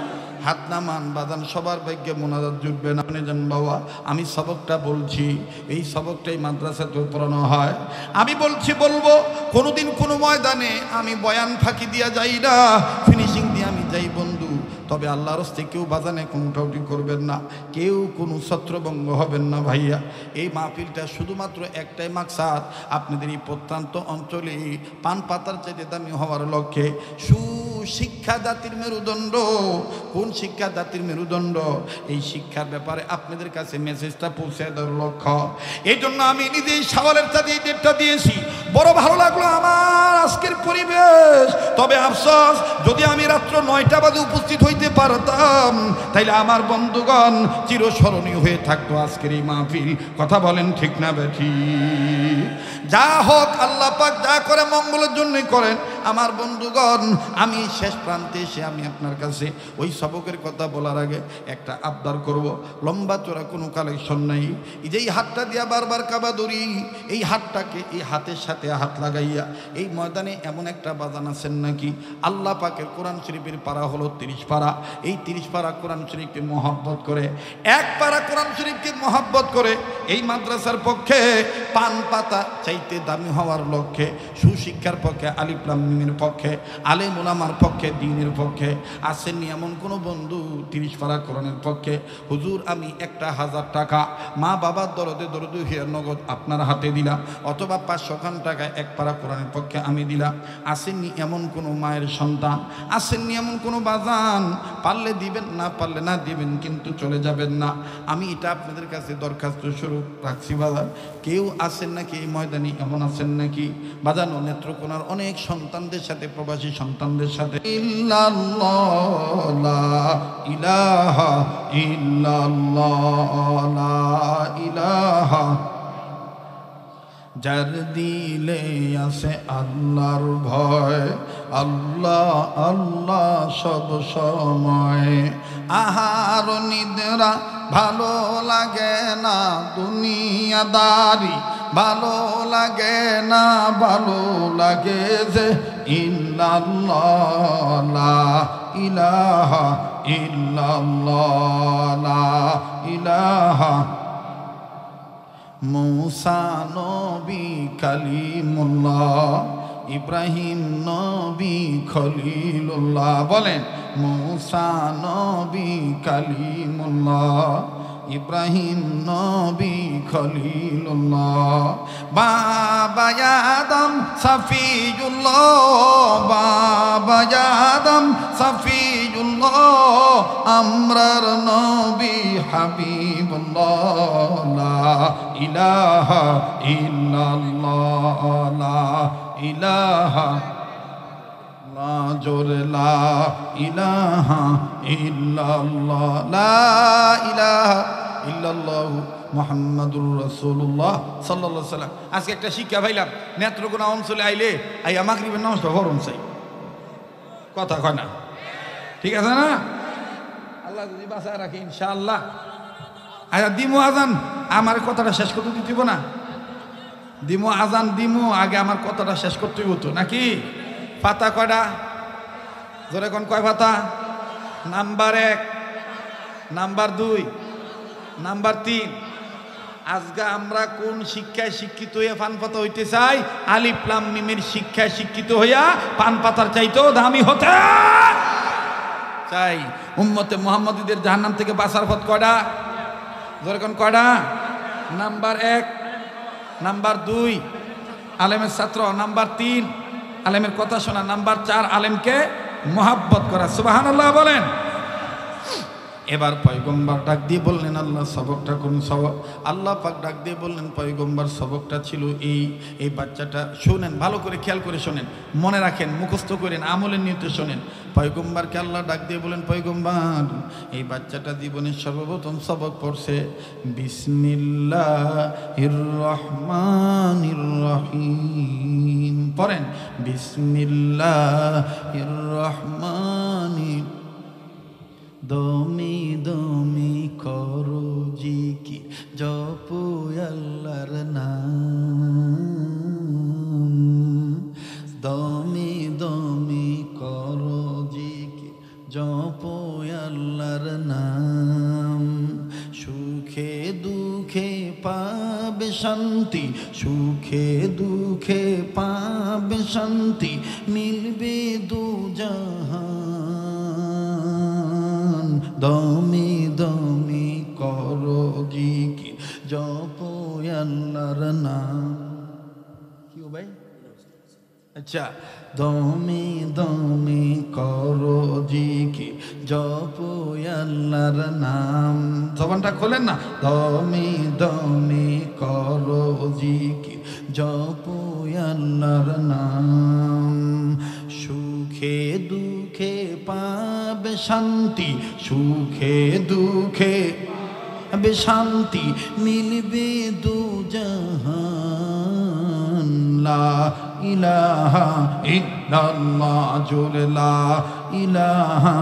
হাত নামান বাদান সবার ভাগ্যে মোনাজাত জুটবে না। আপনি জান বাবা আমি সবকটা বলছি, এই সবকটাই মাদ্রাসাতে পড়ানো হয়। আমি বলছি বলবো, কোনোদিন কোনো ময়দানে আমি বয়ান ফাঁকি দিয়া যাই না, ফিনিশিং দিয়ে আমি যাই বন্ধু। তবে আল্লাহর হস্তে কেউ বাজানে কোনোটাউটি করবেন না, কেউ কোনো ছত্রভঙ্গ হবেন না। ভাইয়া এই মাহফিলটা শুধুমাত্র একটাই মাকসাদ, আপনাদের এই প্রত্যন্ত অঞ্চলে পান পাতার চাইতে দামি হওয়ার লক্ষ্যে সুশিক্ষা জাতির মেরুদণ্ড। কোন শিক্ষা জাতির মেরুদণ্ড? এই শিক্ষার ব্যাপারে আপনাদের কাছে মেসেজটা পৌঁছে দেওয়ার লক্ষ্য। এই জন্য আমি নিজেই সওয়ালের সাথে এই ডেটটা দিয়েছি। বড় ভালো লাগলো আমার আজকের পরিবেশ। তবে আফসোস, যদি আমি রাত্র 9টা বাজে উপস্থিত হইতে পারতাম তাইলে আমার বন্ধুগণ চিরস্মরণীয় হয়ে থাকতো আজকের এই মাহফিল। কথা বলেন ঠিক না বেঠি? যা হোক আল্লাহ পাক যা করে মঙ্গলের জন্যই করেন। আমার বন্ধুগণ, আমি শেষ প্রান্তে এসে আমি আপনার কাছে ওই সবকের কথা বলার আগে একটা আবদার করব। লম্বা চড়া কোনো কালেকশন নাই। এই যে এই হাতটা দিয়া বারবার কাবা ধরি, এই হাতটাকে এই হাতের সাথে হাত লাগাইয়া এই ময়দানে এমন একটা বাজান আছেন নাকি আল্লাহ পাকের কোরআন শরীফের পারা হলো 30 পারা। এই 30 পারা কোরআন শরীফকে মহব্বত করে, এক পারা কোরআন শরীফকে মহব্বত করে এই মাদ্রাসার পক্ষে পান পাতা চাইতে দামি হওয়ার লক্ষ্যে, সুশিক্ষার পক্ষে, আলিফ লাম মিমের পক্ষে, আলেম উলামার পক্ষে, দ্বীনের পক্ষে আসেননি এমন কোনো বন্ধু 30 পারা কোরআনের পক্ষে? হুজুর আমি 1000 টাকা মা বাবার দরদে দরদে হয়ে নগদ আপনার হাতে দিলাম, অথবা 500 খান টাকা এক পারা কোরআনের পক্ষে আমি দিলাম। আসেননি এমন কোনো মায়ের সন্তান, আসেননি এমন কোনো বাজান? পারলে দিবেন, না পারলে না দিবেন, কিন্তু চলে যাবেন না। আমি এটা আপনাদের কাছে দরখাস্ত স্বরূপ রাখছি বাজান। কেউ আসেন নাকি এই ময়দানে এমন আছেন নাকি বাজানো নেত্রকোনার অনেক সন্তানদের সাথে, প্রবাসী সন্তানদের সাথে ইল্লাল্লাহ লা ইলাহা ইল্লাল্লাহ লা ইলাহা, যার দিলে আছে আল্লাহর ভয়, আল্লাহ আল্লাহ সব সময়। আহার নিদ্রা ভালো লাগে না, দুনিয়াদারি ভালো লাগে না, ভালো লাগে যে ইল্লাল্লাহ লা ইলাহা ইল্লাল্লাহ লা ইলাহা। মূসা নবী কালিমুল্লাহ, ইব্রাহিম নবী খলিলুল্লাহ। বলেন মূসা নবী কালিমুল্লাহ, ইব্রাহিম নবী খলিলুল্লাহ। বাবা আদম সফিউল্লাহ, বাবা আদম সফিউল্লাহ, আমরার নবী হাবিবুল্লাহ লা ইলাহা ইল্লাল্লাহ লা ইলাহা লা জোরে লা ইলাহা ইল্লাল্লাহ লা ইলাহা ইল্লাল্লাহ মুহাম্মাদুর রাসূলুল্লাহ সাল্লাল্লাহু আলাইহি সাল্লাম। আজকে একটা শিক্ষা পাইলাম, নেত্রকোনা অঞ্চলে আইলে আইয়া মাগরিবের নামাজটা পড়ুন চাই, কথা কয় না, ঠিক আছে না? আল্লাহ যদি বাঁচায় রাখে ইনশাআল্লাহ। আচ্ছা দিমু আজান, আমার কথাটা শেষ করতে দিতেইব না? দিমু আজান দিমু, আগে আমার কথাটা শেষ করতেই হতো নাকি? পাতা কয়টা জোরে কোন কয় পাতা? Number 1, number 2, number 3। আজকে আমরা কোন শিক্ষায় শিক্ষিত হইয়া পান পাতা হইতে চাই? আলিফ লাম মিমের শিক্ষায় শিক্ষিত হইয়া পান পাতার চাইতেও দামি হতে চাই। উম্মতে মুহাম্মাদীদের জাহান্নাম থেকে বাঁচার পথ কয়টা? জোরে কোন কয়টা? নাম্বার 1, নাম্বার 2 আলেমের ছাত্র, নাম্বার 3 আলেমের কথা শোনা, নাম্বার 4 আলেমকে মহাব্বত করা। সুবহানাল্লাহ বলেন। এবার পয়গম্বর ডাক দিয়ে বললেন আল্লাহ সবকটা কোন সবক? আল্লাহ পাক ডাক দিয়ে বললেন পয়গম্বর সবকটা ছিল এই বাচ্চাটা। শোনেন ভালো করে, খেয়াল করে শোনেন, মনে রাখেন, মুখস্থ করেন, আমলের নিয়তে শোনেন। পয়গম্বরকে আল্লাহ ডাক দিয়ে বলেন পয়গম্বর এই বাচ্চাটা জীবনের সর্বপ্রথম সবক পড়ছে বিসমিল্লাহির রহমানির রহিম। পড়েন বিসমিল্লাহির রহমানির। দমি দমি করো জিকির, জপো আল্লাহর নাম। দমি দমি করো জিকির, জপো আল্লাহর নাম। সুখে দুঃখে পাবে শান্তি, সুখে দুঃখে পাবে শান্তি, মিলবে দুজাহান। দমি দমি করো জিকির, জপো আল্লাহর নাম। কি ও ভাই? আচ্ছা, দমি দমি করো জিকির, জপো আল্লাহর নাম। জবানটা খোলেন না। দমি দমি করো জিকির, জপো আল্লাহর নাম। সুখে দুঃখে পাবে শান্তি, সুখে দুঃখে পাবে শান্তি, মিলবে দুজাহান। লা ইলাহা ইল্লাল্লাহ জোরে লা ইলাহা।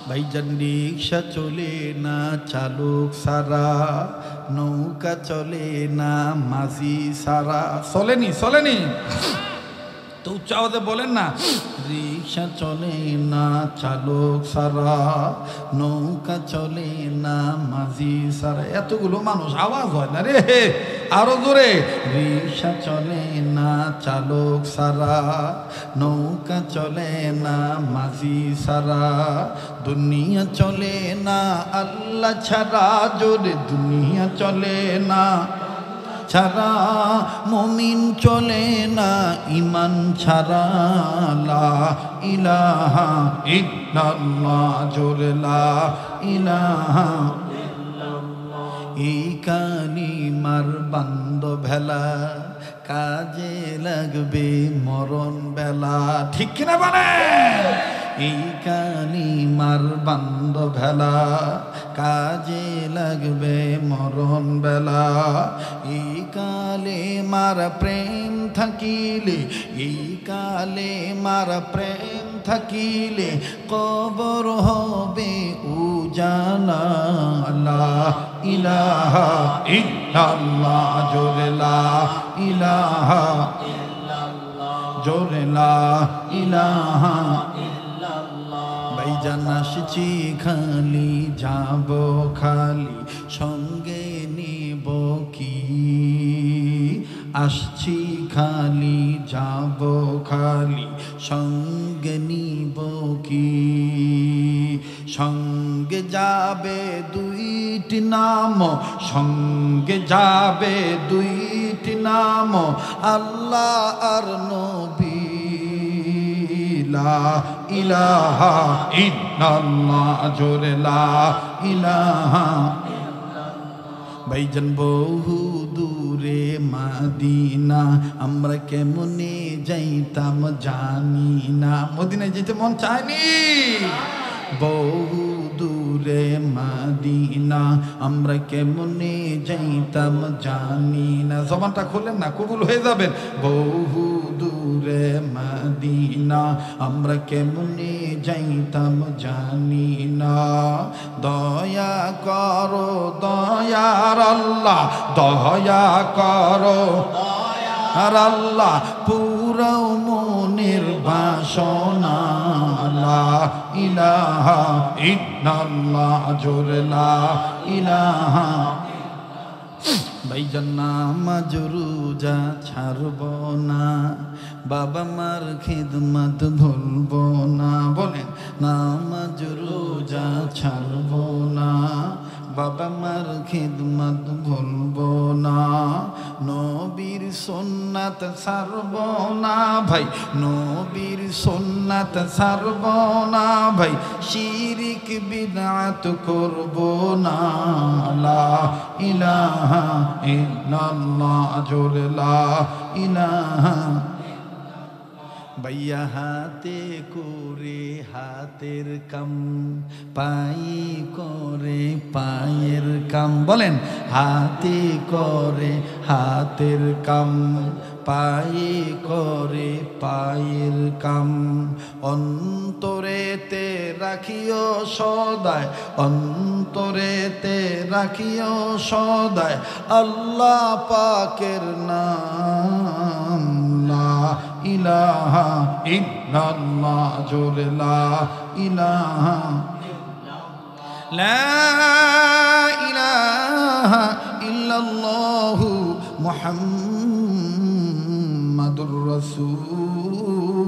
ভাইজান রিক্সা চলে না চালক সারা, নৌকা চলে না মাঝি সারা। চলেনি চলেনি তো উচ্চ আওয়াজে বলেন না, রিক্সা চলে না চালক সারা, নৌকা চলে না মাঝি সারা। এতগুলো মানুষ আওয়াজ হয় না রে, আরো জোরে। রিক্সা চলে না চালক সারা, নৌকা চলে না মাঝি সারা, দুনিয়া চলে না আল্লাহ ছাড়া, জোরে দুনিয়া চলে না ছাড়া, মুমিন চলে না ইমান ছাড়া, লা ইলাহা ইল্লাল্লাহ জোরে লা ইলাহা। এই কালিমার বান্দ ভেলা, কাজে লাগবে মরণ বেলা। ঠিক কিনা বলে? এই কালিমার বান্দ ভেলা, কাজে লাগবে মরণ বেলা। এই কালে মার প্রেম থাকিলে, এই কালে মার প্রেম থাকিলে, কবর হবে উজালা। লা ইলাহা ইল্লাল্লাহ জোরে লা ইলাহা জোরে লা ইলাহা। ভাইজান আসছি খালি যাব খালি, সঙ্গে নিব কি? আসছি খালি যাব খালি, সঙ্গে নিব কি? সঙ্গে যাবে দুইটি নাম, সঙ্গে যাবে দুইটি নাম, আল্লাহ আর নবী। লা ইলাহা ইল্লাল্লাহ জোরে লা ইলাহা। ভাইজান বহু দূরে মাদিনা, আমরা কেমনে যাইতাম জানি না। মদিনায় যেতে মন চায়নি? বহু দূরে মাদিনা, আমরা কেমনে যাইতাম জানি না। জবানটা খোলেন না, কবুল হয়ে যাবেন। বহু দূরে মাদিনা, আমরা কেমনে যাইতাম জানি না। দয়া করো দয়ার আল্লাহ, দয়া করো আর আল্লাহ, পুরাও মনের বাসনা। লা ইলাহা ইল্লাল্লাহ জোরে লা ইলাহা। ভাইজান নামাজ রোজা ছাড়ব না, বাবা মার খিদমত ভুলব না। বলেন নামাজ রোজা ছাড়ব না, বাবা মার খিদমত ভুলব না। নবীর সুন্নাত ছাড়ব না ভাই, নবীর সুন্নাত ছাড়ব না ভাই, শিরিক বিদআত করব না। লা ইলাহা ইল্লাল্লাহ জোরে লা ইলাহা। ভাইয়া হাতে করে হাতের কাম, পাই করে পায়ের কাম। বলেন হাতে করে হাতের কাম, পায়ে করে পায়ের কাম। অন্তরেতে রাখিও সদায়, অন্তরেতে রাখিও সদায়, আল্লাহ পাকের নাম। লা ইলাহা ইল্লাল্লাহ জোরে লা ইলাহা। লা ইলাহা ইল্লাল্লাহু মুহাম্মাদুর রাসূলুল্লাহ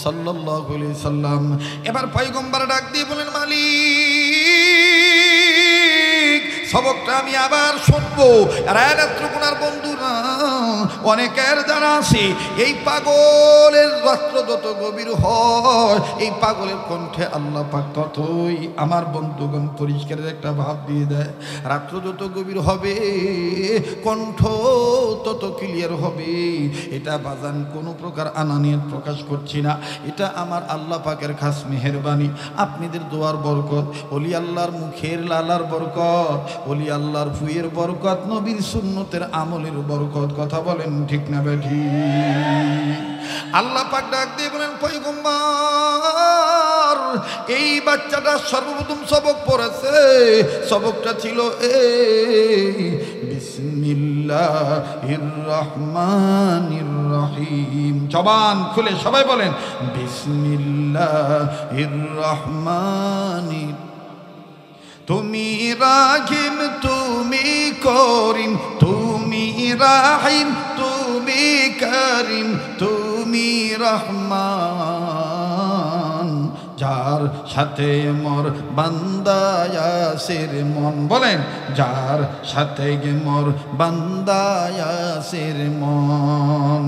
সাল্লাল্লাহু আলাইহি সাল্লাম। এবার পয়গম্বর ডাক দিয়ে বলেন, মালিক সবকটা আমি আবার শুনবো। রাত্রকোনার বন্ধুরা অনেকের যারা আছে, এই পাগলের রাত্র যত গভীর হয়, এই পাগলের কণ্ঠে আল্লাহ পাক ততই আমার বন্ধুগণ পরিষ্কারের একটা ভাব দিয়ে দেয়। রাত্র যত গভীর হবে, কণ্ঠ তত ক্লিয়ার হবে। এটা বাজান কোনো প্রকার আনানিয়ত প্রকাশ করছি না, এটা আমার আল্লাহ পাকের খাস মেহেরবানি। আপনাদের দোয়ার বরকত, ওলি আল্লাহর মুখের লালার বরকত, ওলি আল্লাহর ফুয়ের বরকত, নবীর সুন্নতের আমলের বরকত। কথা বলেন বলেন ঠিক না বেঠি? আল্লাহ পাক ডাক দিয়ে বলেন পয়গম্বর, এই বাচ্চাটা সর্বপ্রথম সবক পড়েছে, সবকটা ছিল এই বিসমিল্লাহির রহমানির রহিম। জবান খুলে সবাই বলেন বিসমিল্লাহির রহমানির। তুমি রাহিম তুমি করিম, তুমি রাহিম তুমি করিম, তুমি রহমান, যার সাথে মোর বান্দা ইয়াসির মন। বলেন যার সাথে মোর বান্দা ইয়াসির মন।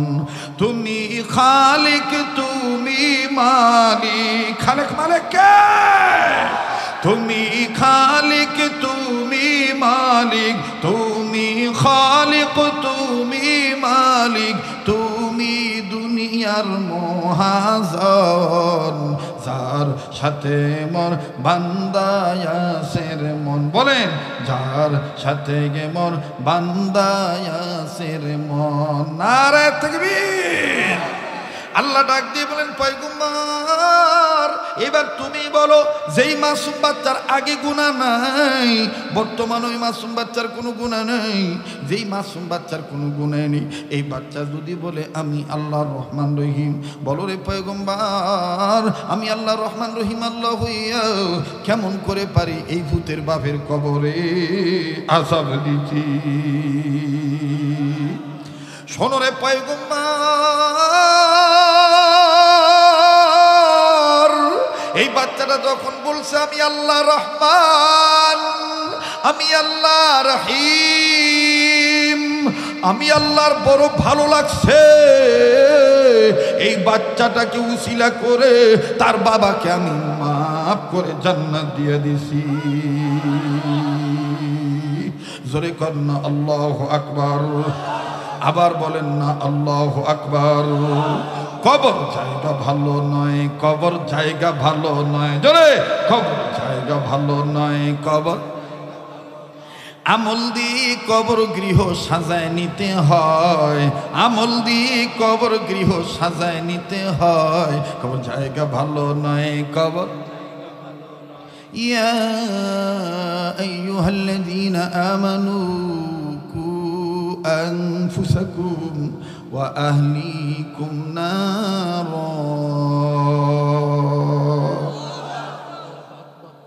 তুমি খালিক তুমি মালিক, খালিক মালিক কে? তুমি খালিক তুমি মালিক, তুমি খালিক তুমি মালিক, তুমি দুনিয়ার মহাজন, যার সাথে মোর বান্দা ইয়াসির মন। বলেন যার সাথে গে মোর বান্দা ইয়াসির মন। নারে তাকবীর। আল্লাহ ডাক দিয়ে বলেন পয়গম্বর, এবার তুমি বলো, যেই মাসুম বাচ্চার আগে গুনাহ নাই, বর্তমান ওই মাসুম বাচ্চার কোনো গুনাহ নেই, যেই মাসুম বাচ্চার কোনো গুনাহ নেই, এই বাচ্চা যদি বলে আমি আল্লাহর রহমান রহিম, বলো রে পয়গম্বর, আমি আল্লাহ রহমান রহিম আল্লাহ হইয়া কেমন করে পারি এই ভূতের বাপের কবরে আযাব দিতে? শোনো রে পয়গম্বর, এই বাচ্চাটা যখন বলছে আমি আল্লাহ রহমান, আমি আল্লাহ রহিম, আমি আল্লাহর বড় ভালো লাগছে, এই বাচ্চাটাকে উসিলা করে তার বাবাকে আমি মাফ করে জান্নাত দিয়ে দিছি। জোরে কর না আল্লাহু আকবার। আবার বলেন না আল্লাহু আকবার। কবর জায়গা ভালো নয়, কবর জায়গা ভালো নয়, জোরে কবর জায়গা ভালো নয়, কবর। আমল দিয়ে কবর গৃহ সাজায় নিতে হয়, আমল দিয়ে কবর গৃহ সাজায় নিতে হয়, কবর জায়গা ভালো নয়, কবর। ইয়া আইয়ুহাল্লাযীনা আমানু أنفسكم وأهليكم نارا